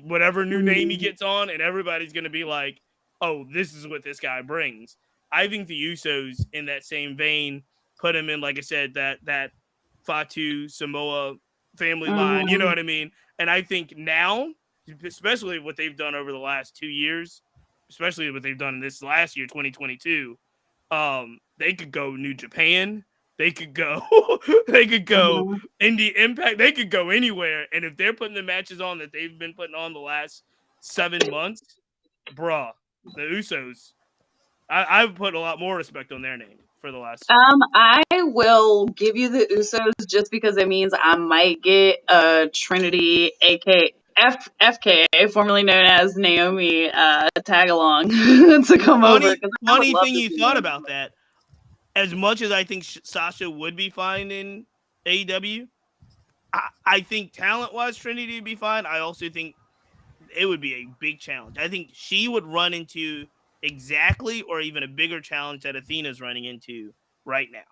whatever new name he gets on, and everybody's going to be like, oh, this is what this guy brings. I think the Usos, in that same vein, put him in, like I said, that Fatu Samoa family line. You know what I mean? And I think now, especially what they've done over the last 2 years, especially what they've done this last year, 2022, they could go New Japan. They could go Indie Impact. They could go anywhere. And if they're putting the matches on that they've been putting on the last 7 months, bruh, the Usos, I've put a lot more respect on their name for the last. I will give you the Usos just because it means I might get Trinity, aka FKA, formerly known as Naomi, tag along to come over. Funny thing you thought about that. As much as I think Sasha would be fine in AEW, I think talent-wise Trinity would be fine. I also think it would be a big challenge. I think she would run into exactly or even a bigger challenge that Athena's running into right now.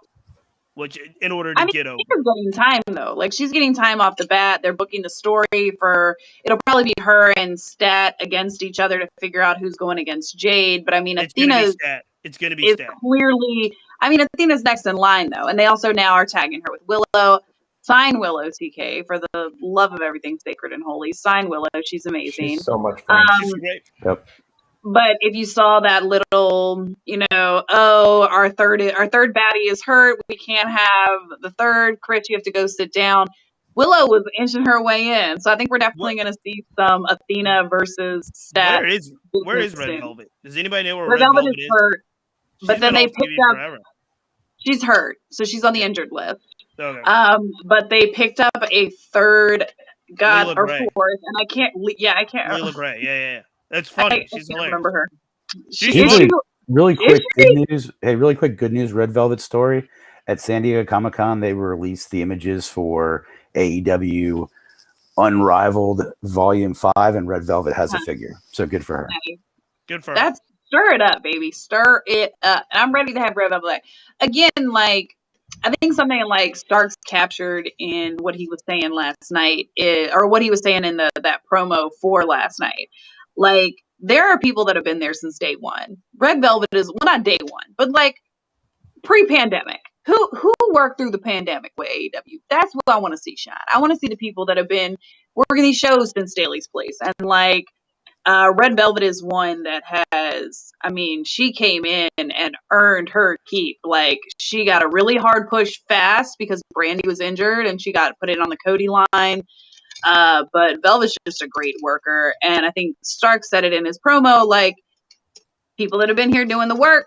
Which, in order to get over, she's getting time though. Like she's getting time off the bat. They're booking the story for. It'll probably be her and Stat against each other to figure out who's going against Jade. But I mean, Athena It's going to be Stat. Clearly. I mean, Athena's next in line though, and they also now are tagging her with Willow. Sign Willow, TK, for the love of everything sacred and holy. Sign Willow. She's amazing. She's so much fun. She's great. Yep. But if you saw that little, our third baddie is hurt, we can't have the third. Crit, you have to go sit down. Willow was inching her way in, so I think we're definitely going to see some Athena versus Stat. Where is Red Velvet? Does anybody know where Red Velvet is? Hurt, but then they picked up. Forever. She's hurt, so she's on the injured list. Okay. But they picked up a third, fourth, and I can't. Yeah, I can't. Leela Gray. Yeah. That's funny. She's hilarious. Remember her. Really quick good news. Hey, really quick good news. Red Velvet story at San Diego Comic-Con. They released the images for AEW Unrivaled Volume 5, and Red Velvet has a figure. So good for her. Good for her. Stir it up, baby. Stir it up. And I'm ready to have Red Velvet. Again, like I think something like Starks captured in what he was saying last night, or what he was saying in that promo for last night. Like, there are people that have been there since day one. Red Velvet is, well, not day one, but like pre-pandemic. Who worked through the pandemic with AEW? That's what I want to see shine. I want to see the people that have been working these shows since Daly's Place. And like, Red Velvet is one that has, I mean, she came in and earned her keep. Like, she got a really hard push fast because Brandy was injured and she got put in on the Cody line. But Velvet's just a great worker. And I think Stark said it in his promo, like, people that have been here doing the work,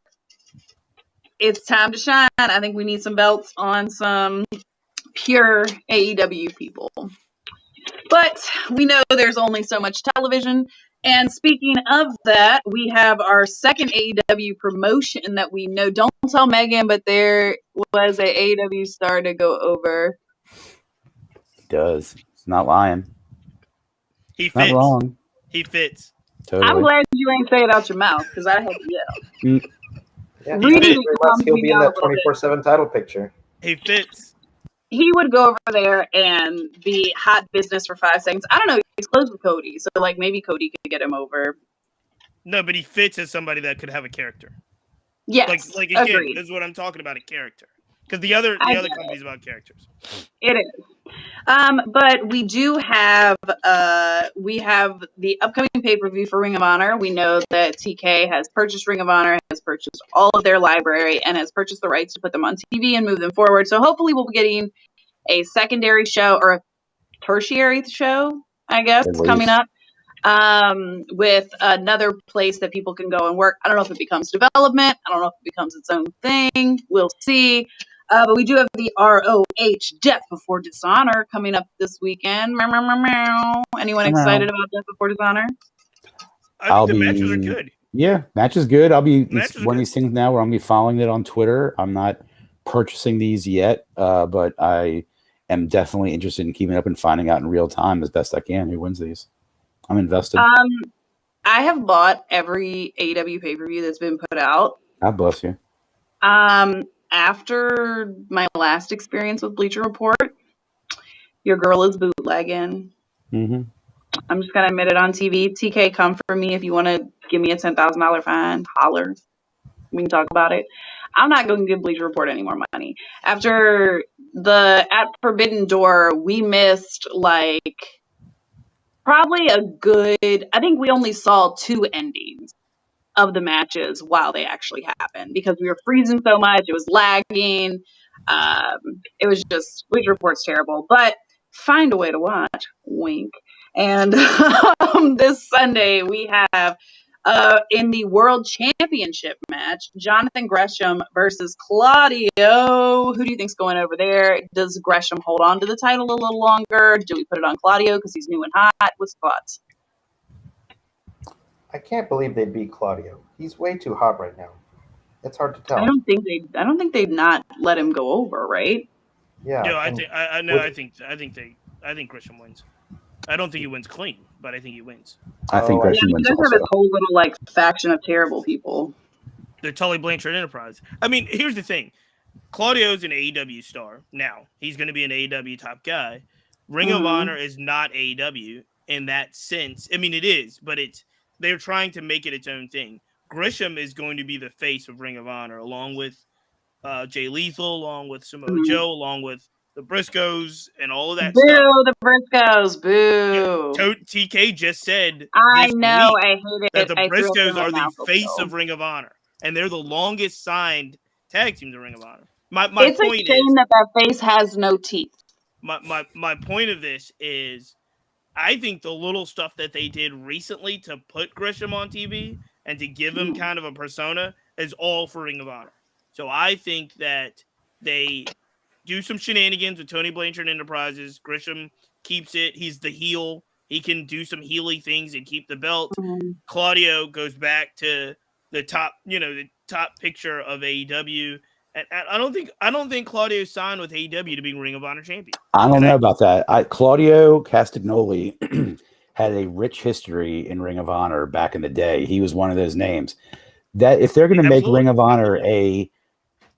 it's time to shine. I think we need some belts on some pure AEW people. But we know there's only so much television. And speaking of that, we have our second AEW promotion that we know. Don't tell Megan, but there was a AEW star to go over. He does. He's not lying. He fits. Not wrong. He fits. Totally. I'm glad you ain't say it out your mouth because I had to yell. Yeah, he'll be in that 24/7 title picture. He fits. He would go over there and be hot business for 5 seconds. I don't know. He's close with Cody, so like maybe Cody could get him over. No, but he fits as somebody that could have a character. Yes, like again, agreed. This is what I'm talking about, a character. Because the other company's about characters. It is. But we do have the upcoming pay-per-view for Ring of Honor. We know that TK has purchased Ring of Honor, has purchased all of their library, and has purchased the rights to put them on TV and move them forward. So hopefully we'll be getting a secondary show or a tertiary show, I guess, coming up. With another place that people can go and work. I don't know if it becomes development. I don't know if it becomes its own thing. We'll see. But we do have the ROH Death Before Dishonor coming up this weekend. Anyone excited about Death Before Dishonor? I think the matches are good. Yeah, match is good. It's one of these things now where I'm going to be following it on Twitter. I'm not purchasing these yet, but I am definitely interested in keeping up and finding out in real time as best I can who wins these. I'm invested. I have bought every AEW pay-per-view that's been put out. God bless you. After my last experience with Bleacher Report, your girl is bootlegging. Mm-hmm. I'm just going to admit it on TV. TK, come for me if you want to give me a $10,000 fine. Holler. We can talk about it. I'm not going to give Bleacher Report any more money. After at Forbidden Door, we missed like probably I think we only saw 2 endings of the matches while they actually happened because we were freezing so much. It was lagging. It was just, Bleacher Report's terrible, but find a way to watch. Wink. And this Sunday we have in the World Championship match, Jonathan Gresham versus Claudio. Who do you think's going over there? Does Gresham hold on to the title a little longer? Do we put it on Claudio because he's new and hot? What's the thoughts? I can't believe they beat Claudio. He's way too hot right now. It's hard to tell. I don't think they'd not let him go over, right? Yeah. No, I think Gresham wins. I don't think he wins clean, but I think he wins. I think Oh, I- Gresham Yeah, wins there's also. this whole little like faction of terrible people. The Tully Blanchard Enterprise. I mean, here's the thing. Claudio's an AEW star now. He's going to be an AEW top guy. Ring of Honor is not AEW in that sense. I mean, it is, but they're trying to make it its own thing. Grisham is going to be the face of Ring of Honor, along with Jay Lethal, along with Samoa Joe, along with the Briscoes, and all of that Boo, stuff. the Briscoes, boo. TK just said I this know, week I hate that it. the I threw up in Briscoes my are the mouth face still. of Ring of Honor, and they're the longest signed tag team to Ring of Honor. My It's point a shame is that face has no teeth. my point of this is I think the little stuff that they did recently to put Grisham on TV and to give him kind of a persona is all for Ring of Honor. So I think that they do some shenanigans with Tony Blanchard Enterprises. Grisham keeps it. He's the heel. He can do some heely things and keep the belt. Claudio goes back to the top, the top picture of AEW. And I don't think Claudio signed with AEW to be Ring of Honor champion. I don't know about that. Claudio Castagnoli had a rich history in Ring of Honor back in the day. He was one of those names that if they're going to make Ring of Honor an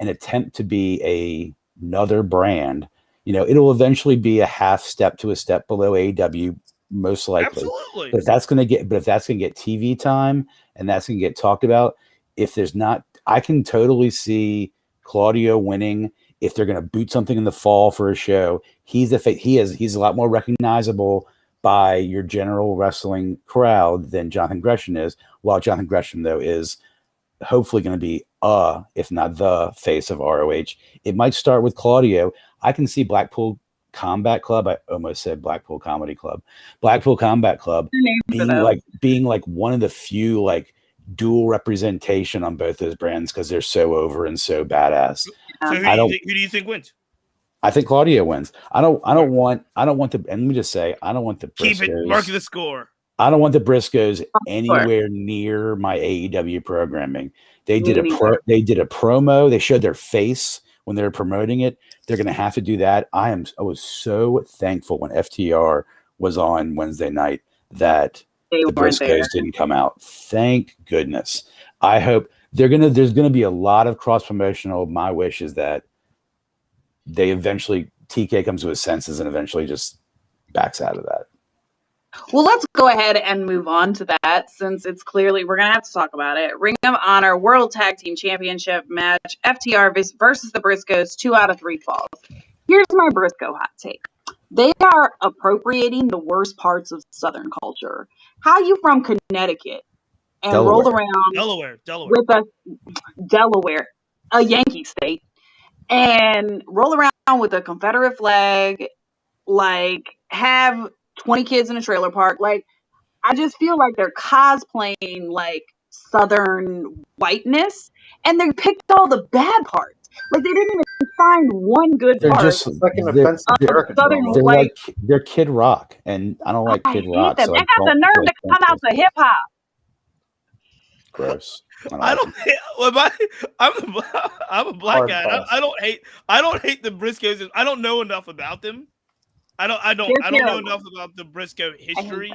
attempt to be another brand, it'll eventually be a half step to a step below AEW, most likely. Absolutely. But if that's going to get TV time and that's going to get talked about, if there's not, I can totally see Claudio winning. If they're going to boot something in the fall for a show, he's a lot more recognizable by your general wrestling crowd than Jonathan Gresham is. While Jonathan Gresham, though, is hopefully going to be if not the face of ROH. It might start with Claudio. I can see Blackpool Combat Club. I almost said Blackpool Comedy Club. Blackpool Combat Club being like one of the few like dual representation on both those brands because they're so over and so badass. So who do you think wins? I think Claudio wins. I don't want the, and let me just say, I don't want the Briscoes. Keep it, mark the score. I don't want the Briscoes anywhere near my AEW programming. They did a promo. They showed their face when they were promoting it. They're going to have to do that. I was so thankful when FTR was on Wednesday night that the Briscoes didn't come out. Thank goodness. I hope there's going to be a lot of cross promotional. My wish is that they eventually TK comes to his senses and eventually just backs out of that. Well, let's go ahead and move on to that since it's clearly we're going to have to talk about it. Ring of Honor World Tag Team Championship match, FTR versus the Briscoes, 2 out of 3 falls. Here's my Briscoe hot take. They are appropriating the worst parts of Southern culture. How you from Connecticut and roll around Delaware with Delaware, a Yankee state, and roll around with a Confederate flag, like have 20 kids in a trailer park. Like, I just feel like they're cosplaying like Southern whiteness, and they picked all the bad parts. Like they didn't even find one good part. Just like an offensive they're Kid Rock, and I don't like Kid Rock. So they got the nerve to come out to hip hop. Gross. I'm a black guy. I don't hate the Briscoes. I don't know enough about them. I don't know enough about the Briscoe history,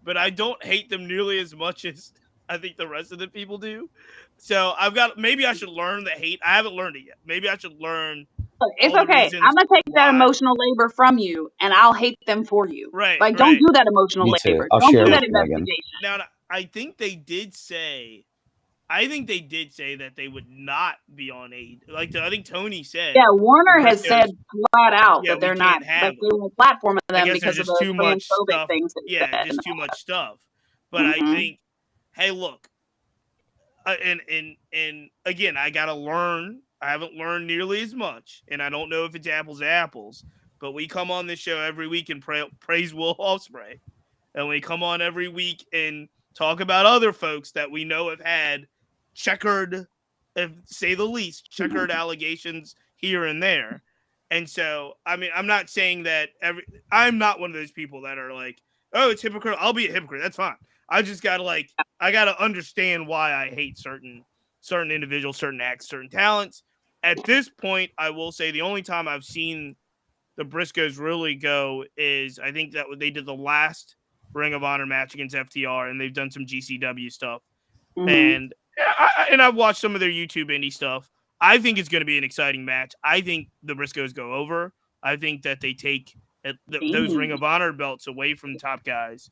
but I don't hate them nearly as much as I think the rest of the people do. So maybe I should learn the hate. I haven't learned it yet. Maybe I should learn. It's okay. I'm gonna take that emotional labor from you, and I'll hate them for you. Right. Like, don't do that emotional labor. Don't do that investigation. Now, I think they did say that they would not be on aid. Like I think Tony said. Yeah, Warner has said flat out that they're not. Like they won't platform them because of the too much stuff. Things just too much stuff. But I think, hey, look, and again, I gotta learn. I haven't learned nearly as much, and I don't know if it's apples to apples. But we come on this show every week and praise Will Ospreay, and we come on every week and talk about other folks that we know have had checkered, say the least, checkered allegations here and there. And so, I mean, I'm not saying that I'm not one of those people that are like, oh, it's hypocritical. I'll be a hypocrite. That's fine. I just gotta I gotta understand why I hate certain individuals, certain acts, certain talents. At this point, I will say the only time I've seen the Briscoes really go is I think that they did the last Ring of Honor match against FTR, and they've done some GCW stuff. Mhm. And I've watched some of their YouTube indie stuff. I think it's going to be an exciting match. I think the Briscoes go over. I think that they take those Ring of Honor belts away from top guys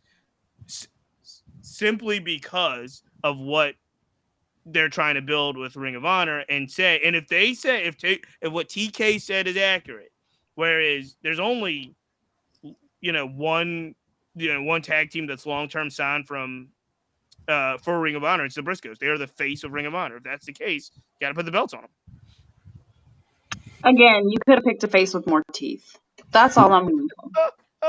simply because of what they're trying to build with Ring of Honor, and if they say if what TK said is accurate, whereas there's only one tag team that's long term signed from for Ring of Honor, it's the Briscoes. They are the face of Ring of Honor. If that's the case, you got to put the belts on them. Again, you could have picked a face with more teeth. That's all I'm going to do.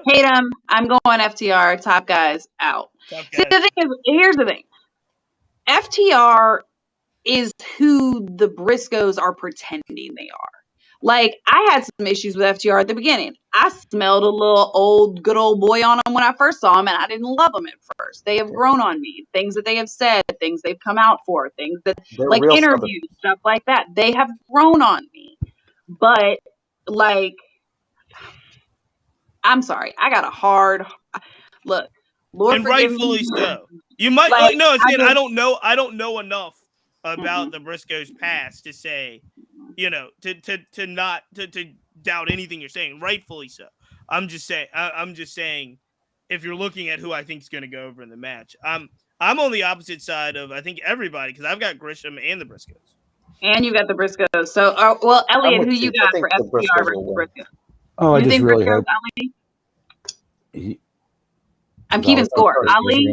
Hate them. I'm going FTR. Top guys out. Top See, guys. the thing is, here's the thing. FTR is who the Briscoes are pretending they are. Like, I had some issues with FTR at the beginning. I smelled a little good old boy on them when I first saw them, and I didn't love them at first. They have grown on me. Things that they have said, things they've come out for, things that, They're like real interviews, stuff like that. They have grown on me. But, like, I'm sorry. I got a hard look. Lord, and forgive rightfully me. so. You might Like, no. I I don't know enough about the Briscoes' past to say, to doubt anything you're saying. Rightfully so. I'm just saying, if you're looking at who I think is going to go over in the match, I'm on the opposite side of I think everybody, because I've got Grisham and the Briscoes. And you got the Briscoes. So, well, Elliot, who you got for FTR versus Briscoes? Oh, I You just think really Briscoes, hope. Ali? I'm keeping score. Ali?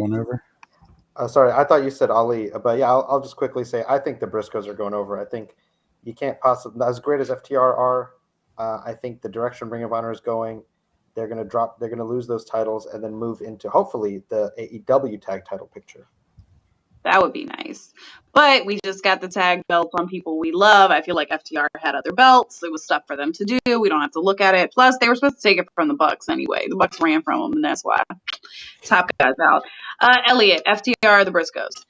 Sorry, I thought you said Ali, but yeah, I'll just quickly say I think the Briscoes are going over. I think you can't possibly, as great as FTR are, I think the direction Ring of Honor is going, they're going to lose those titles and then move into hopefully the AEW tag title picture. That would be nice. But we just got the tag belts on people we love. I feel like FTR had other belts. It was stuff for them to do. We don't have to look at it. Plus, they were supposed to take it from the Bucks anyway. The Bucks ran from them, and that's why. Top guys out. Elliot, FTR, the Briscoes.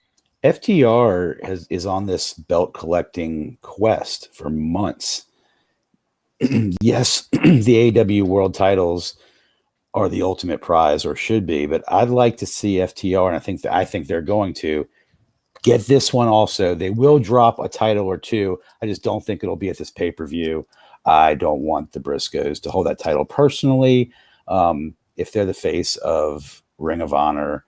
FTR is on this belt collecting quest for months. Yes, the AEW world titles are the ultimate prize, or should be, but I'd like to see FTR, and I think they're going to get this one also. They will drop a title or two. I just don't think it'll be at this pay-per-view. I don't want the Briscoes to hold that title personally. If they're the face of Ring of Honor,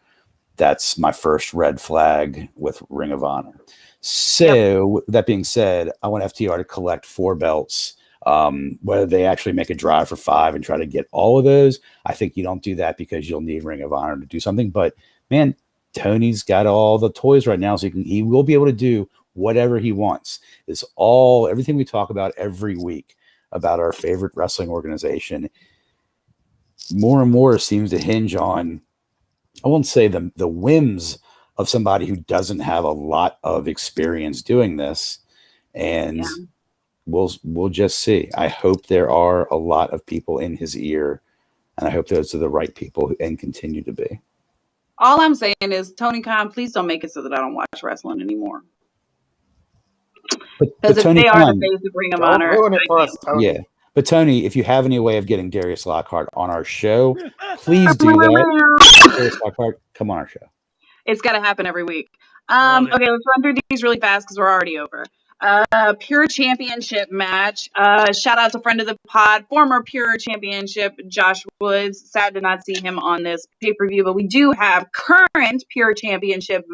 that's my first red flag with Ring of Honor. So that being said, I want FTR to collect 4 belts. Whether they actually make a drive for 5 and try to get all of those, I think you don't do that because you'll need Ring of Honor to do something. But man, Tony's got all the toys right now, so he will be able to do whatever he wants. It's everything we talk about every week about our favorite wrestling organization. More and more seems to hinge on, I won't say the whims of somebody who doesn't have a lot of experience doing this, and we'll just see. I hope there are a lot of people in his ear, and I hope those are the right people and continue to be. All I'm saying is, Tony Khan, please don't make it so that I don't watch wrestling anymore. Because if Tony they Khan, are the face of Ring of Honor, ruin it for us, Tony. Yeah. But Tony, if you have any way of getting Darius Lockhart on our show, please do that. Darius Lockhart, come on our show. It's got to happen every week. Okay, let's run through these really fast because we're already over. Pure Championship match. Shout out to friend of the pod, former Pure Championship Josh Woods. Sad to not see him on this pay-per-view, but we do have current Pure Championship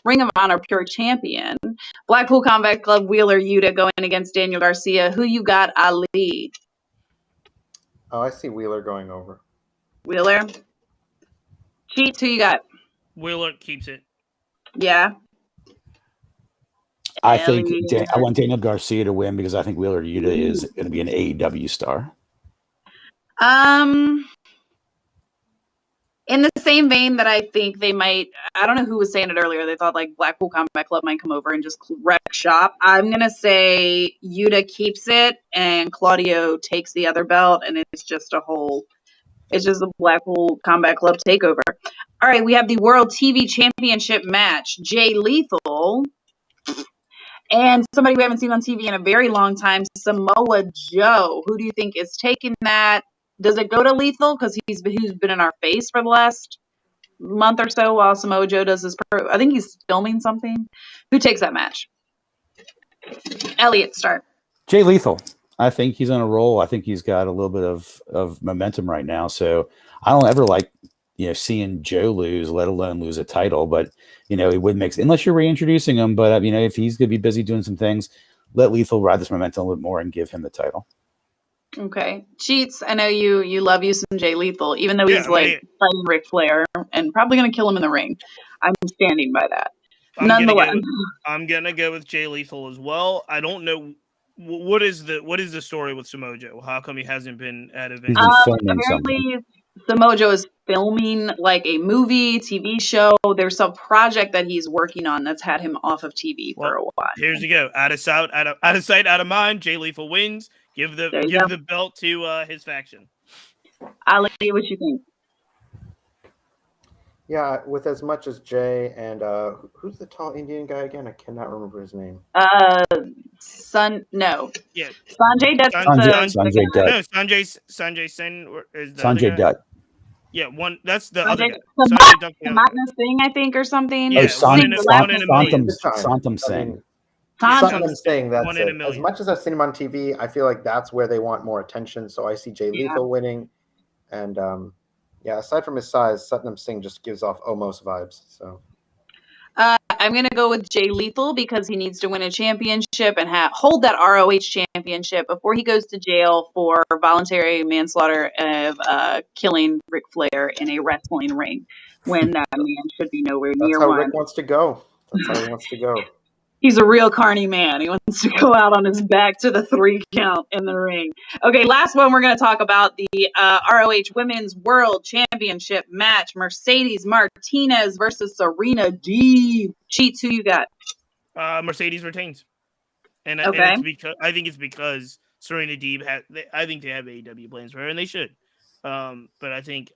Ring of Honor Pure Champion Blackpool Combat Club Wheeler Yuta going against Daniel Garcia. Who you got, Ali? Oh, I see Wheeler going over. Wheeler. Cheats, who you got? Wheeler keeps it. Yeah. I think I want Daniel Garcia to win because I think Wheeler Yuta is going to be an AEW star. In the same vein that I think they might, I don't know who was saying it earlier, they thought like Blackpool Combat Club might come over and just wreck shop. I'm going to say Yuta keeps it and Claudio takes the other belt, and it's just a Blackpool Combat Club takeover. All right, we have the World TV Championship match. Jay Lethal and somebody we haven't seen on TV in a very long time, Samoa Joe. Who do you think is taking that? does it go to Lethal because he's been in our face for the last month or so while Samoa Joe does his I think he's filming something. Who takes that match? Elliot, start. Jay Lethal. I think he's on a roll. I think he's got a little bit of momentum right now. So I don't ever like, seeing Joe lose, let alone lose a title. But, it would make, unless you're reintroducing him. But, if he's going to be busy doing some things, let Lethal ride this momentum a little bit more and give him the title. Okay. Cheats, I know you love you some Jay Lethal, even though he's fighting Ric Flair and probably going to kill him in the ring. I'm standing by that. Nonetheless. I'm going to go with Jay Lethal as well. I don't know. What is the story with Samoa Joe? How come he hasn't been at events? Apparently, Samoa Joe is filming like a movie, TV show. There's some project that he's working on that's had him off of TV for a while. Here's you go. Out of sight, out of mind. Jay Lethal wins. Give the belt to his faction. Ali, what you think? Yeah, with as much as Jay and who's the tall Indian guy again? I cannot remember his name. No. Yeah. Sanjay Dutt. Sanjay Sen is the Sanjay Dutt. Yeah, one. That's the other guy. Sanjay Dutt Singh, I think, or something. Yeah, one in a million. Santam Singh. Santam Singh. That's it. As much as I've seen him on TV, I feel like that's where they want more attention. So I see Jay Lethal winning, and aside from his size, Satnam Singh just gives off Omos vibes. So I'm going to go with Jay Lethal because he needs to win a championship and hold that ROH championship before he goes to jail for voluntary manslaughter of killing Ric Flair in a wrestling ring when that man should be nowhere near one. That's how Rick wants to go. That's how he wants to go. He's a real carny man. He wants to go out on his back to the 3 count in the ring. Okay, last one. We're going to talk about the ROH Women's World Championship match. Mercedes Martinez versus Serena Deeb. Cheats, who you got? Mercedes retains. And I think it's because Serena Deeb I think they have AEW plans for her, and they should. But I think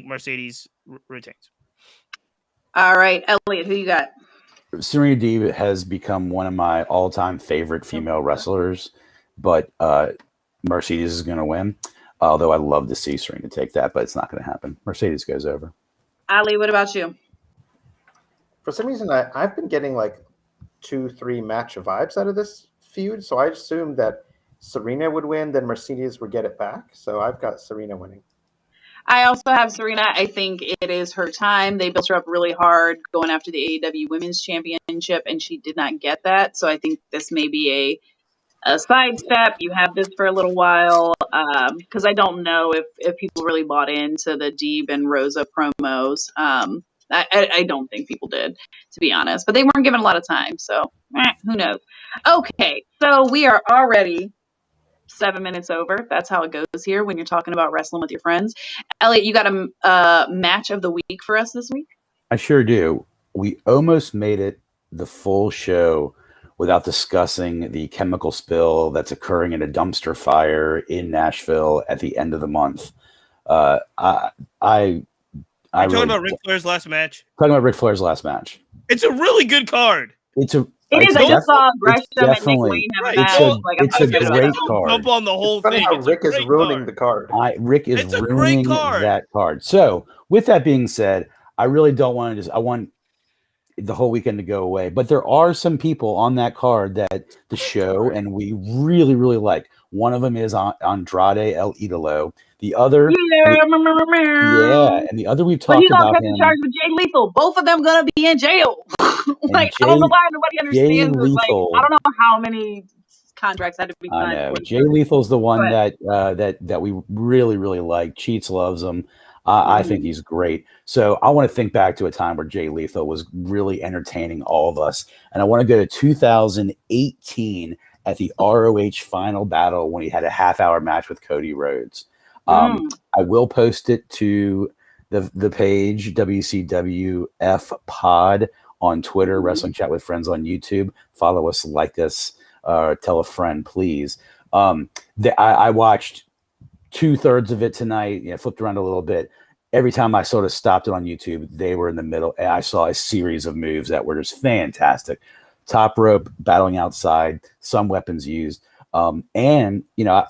Mercedes retains. All right, Elliot, who you got? Serena Deeb has become one of my all-time favorite female wrestlers, but Mercedes is going to win. Although I love to see Serena take that, but it's not going to happen. Mercedes goes over. Ali, what about you? For some reason, I've been getting like 2-3 match vibes out of this feud, so I assumed that Serena would win, then Mercedes would get it back. So I've got Serena winning. I also have Serena. I think it is her time. They built her up really hard going after the AEW Women's Championship, and she did not get that. So I think this may be a sidestep. You have this for a little while because I don't know if people really bought into the Deeb and Rosa promos. I don't think people did, to be honest. But they weren't given a lot of time, so who knows? Okay, so we are already 7 minutes over. That's how it goes here when you're talking about wrestling with your friends. Elliot, you got a match of the week for us this week? I sure do. We almost made it the full show without discussing the chemical spill that's occurring in a dumpster fire in Nashville at the end of the month. Talking about Ric Flair's last match. Talking about Ric Flair's last match. It's a really good card. It is. I just saw Gresham and Nick Wayne have a match. It's a great card. Jump on the whole thing. How Rick is ruining the card. Rick is ruining that card. So, with that being said, I really don't want to I want the whole weekend to go away. But there are some people on that card that the show and we really, really like. One of them is Andrade El Idolo. The other, and the other we've talked about him. Charged with Jay Lethal. Both of them gonna be in jail. I don't know why nobody understands. I don't know how many contracts had to be signed. I know. Jay Lethal's the one that we really, really like. Cheats loves him. I think he's great. So I want to think back to a time where Jay Lethal was really entertaining all of us, and I want to go to 2018 at the ROH Final Battle when he had a half-hour match with Cody Rhodes. I will post it to the page WCWF Pod on Twitter, Wrestling Chat with Friends on YouTube. Follow us, like us, tell a friend, please. I watched 2/3 of it tonight. Flipped around a little bit. Every time I sort of stopped it on YouTube, they were in the middle. And I saw a series of moves that were just fantastic. Top rope, battling outside, some weapons used. And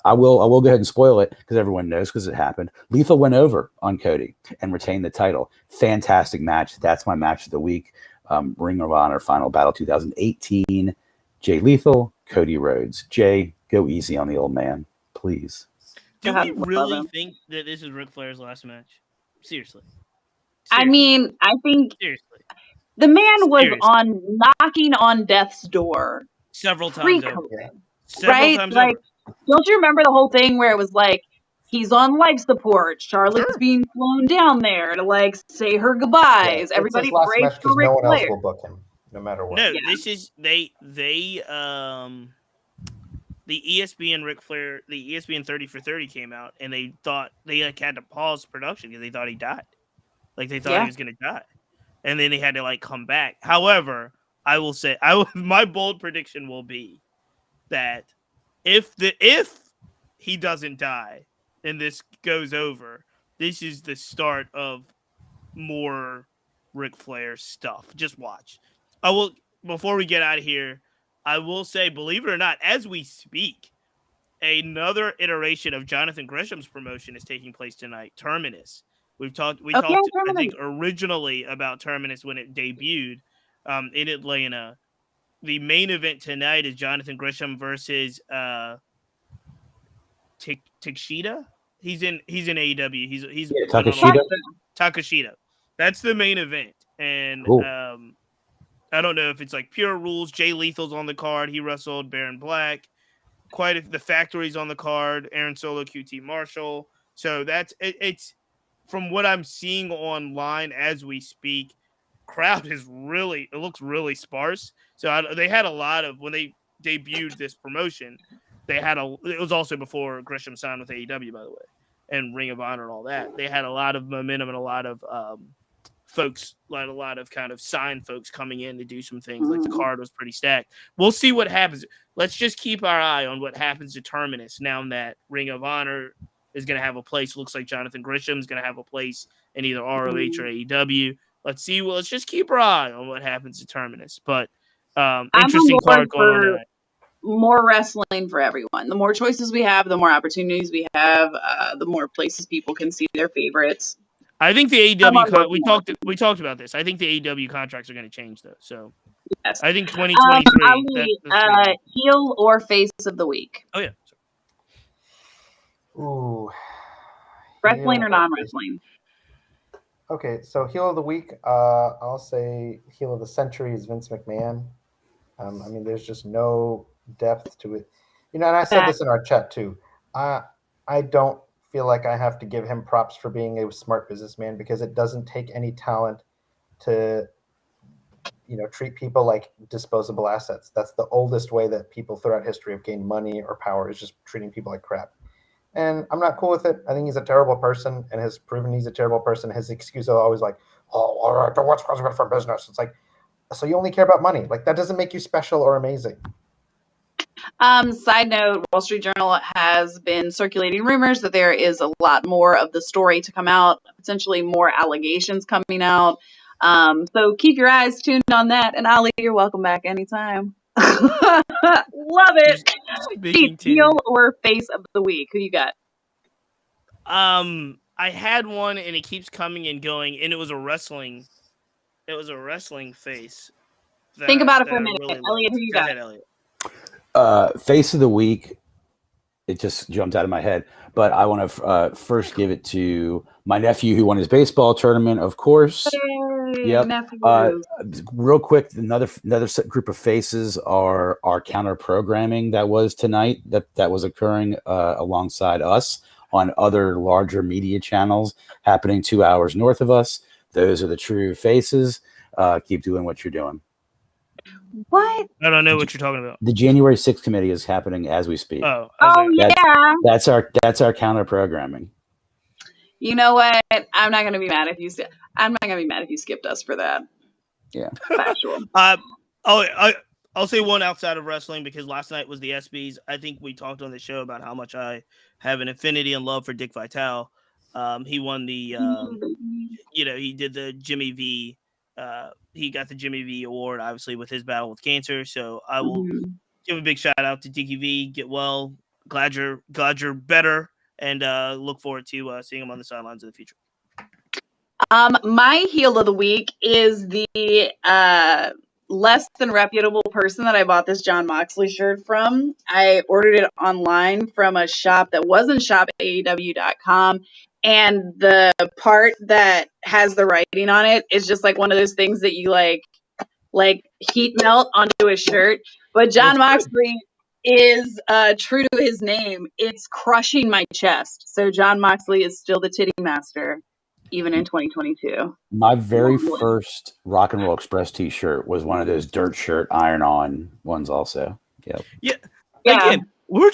I will go ahead and spoil it because everyone knows because it happened. Lethal went over on Cody and retained the title. Fantastic match. That's my match of the week. Ring of Honor Final Battle 2018. Jay Lethal, Cody Rhodes. Jay, go easy on the old man, please. Do God we love really him. think that this is Ric Flair's last match? Seriously. I mean, I think Seriously. the man was Seriously. on knocking on death's door Several times over. pre-COVID, Several right? times Like, over. don't you remember the whole thing where it was like he's on life support, Charlotte's Sure. being flown down there to like say her goodbyes. It's Everybody his last prays match for because Ric no one Flair. else will book him, no matter what. No, Yeah. this is the ESPN Ric Flair, the ESPN 30 for 30 came out, and they thought they had to pause production because they thought he died. Like they thought Yeah. he was going to die, and then they had to come back. However, I will say, my bold prediction will be that if he doesn't die and this goes over, this is the start of more Ric Flair stuff. Just watch. Before we get out of here, I will say, believe it or not, as we speak, another iteration of Jonathan Grisham's promotion is taking place tonight. Terminus. We talked, Terminus. I think, originally about Terminus when it debuted in Atlanta. The main event tonight is Jonathan Grisham versus Takeshita. He's in AEW. He's Takeshita. Takeshita. That's the main event, and Cool. I don't know if it's like pure rules. Jay Lethal's on the card. He wrestled Baron Black. The Factory's on the card. Aaron Solo, QT Marshall. So that's it. It's from what I'm seeing online as we speak. Crowd is really, it looks really sparse. So they had a lot of, when they debuted this promotion, it was also before Grisham signed with AEW, by the way, and Ring of Honor and all that. They had a lot of momentum and a lot of folks, like a lot of kind of signed folks coming in to do some things. Like the card was pretty stacked. We'll see what happens. Let's just keep our eye on what happens to Terminus now that Ring of Honor is going to have a place. Looks like Jonathan Grisham is going to have a place in either ROH or AEW. Let's see. Well, let's just keep our eye on what happens to Terminus. But interesting card going on tonight. More wrestling for everyone. The more choices we have, the more opportunities we have, the more places people can see their favorites. I think the AEW we talked about this. I think the AEW contracts are going to change though. So yes. I think 2023. Heel or face of the week. Oh yeah. Ooh. Wrestling or non-wrestling? Okay, so heel of the week, I'll say heel of the century is Vince McMahon. I mean, there's just no depth to it. And I said this in our chat too. I don't feel like I have to give him props for being a smart businessman because it doesn't take any talent to, treat people like disposable assets. That's the oldest way that people throughout history have gained money or power, is just treating people like crap. And I'm not cool with it. I think he's a terrible person and has proven he's a terrible person. His excuse is always like, oh, all right, what's good for business? It's like, so you only care about money. Like, that doesn't make you special or amazing. Side note, Wall Street Journal has been circulating rumors that there is a lot more of the story to come out, potentially more allegations coming out. So keep your eyes tuned on that. And Ali, you're welcome back anytime. Love it. Keith, heel or face of the week? Who you got? I had one and it keeps coming and going, and it was a wrestling face. Think about it for a minute. Really Elliot, who you got? Go ahead, Elliot. Face of the week. It just jumped out of my head, but I want to first give it to my nephew who won his baseball tournament, of course. Hey, yep. Nephew. Real quick, another group of faces are our counter programming that was tonight. That was occurring alongside us on other larger media channels happening 2 hours north of us. Those are the true faces. Keep doing what you're doing. What? I don't know what you're talking about. The January 6th committee is happening as we speak. Oh yeah. That's our counter programming. You know what? I'm not going to be mad if you skipped us for that. Yeah. Factual. I'll say one outside of wrestling because last night was the ESPYs. I think we talked on the show about how much I have an affinity and love for Dick Vitale. He won the, he did the Jimmy V. He got the Jimmy V award, obviously, with his battle with cancer. So I will give a big shout out to DQV. Get well. Glad you're better, and look forward to seeing him on the sidelines in the future. My heel of the week is the less than reputable person that I bought this Jon Moxley shirt from. I ordered it online from a shop that wasn't shopaew.com. And the part that has the writing on it is just like one of those things that you like heat melt onto a shirt. But Jon Moxley is true to his name. It's crushing my chest. So Jon Moxley is still the titty master, even in 2022. My very first Rock and Roll Express t-shirt was one of those dirt shirt iron-on ones also. Yep. Yeah. Again, we're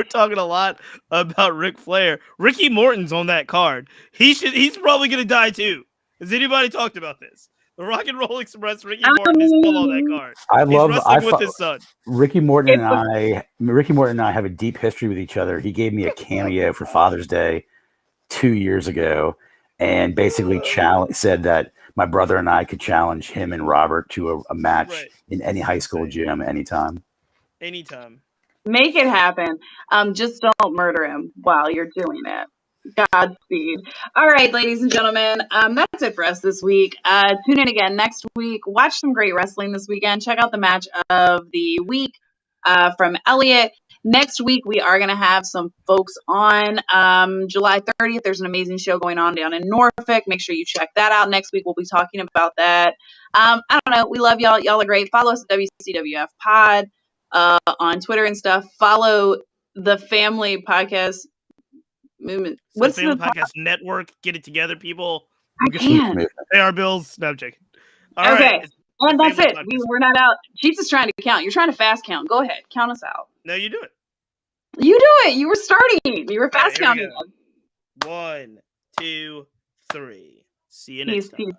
talking a lot about Ric Flair. Ricky Morton's on that card. He's probably going to die too. Has anybody talked about this? The Rock and Roll Express, Ricky Morton is still on that card. He's wrestling with his son. Ricky Morton and I have a deep history with each other. He gave me a cameo for Father's Day 2 years ago, and basically said that my brother and I could challenge him and Robert to a match in any high school gym anytime. Make it happen. Just don't murder him while you're doing it. Godspeed. All right, ladies and gentlemen, that's it for us this week. Tune in again next week. Watch some great wrestling this weekend. Check out the match of the week from Elliot. Next week, we are going to have some folks on July 30th. There's an amazing show going on down in Norfolk. Make sure you check that out. Next week, we'll be talking about that. I don't know. We love y'all. Y'all are great. Follow us at WCWF Pod on Twitter and stuff. Follow the Family Podcast Movement. What's the Podcast Network? Get it together, people. I can't. Pay our bills. No, I'm joking. All right. And that's it. We're not out. She's just trying to count. You're trying to fast count. Go ahead. Count us out. No, you do it. You do it. You were starting. You were fast counting. 1, 2, 3. See you next time.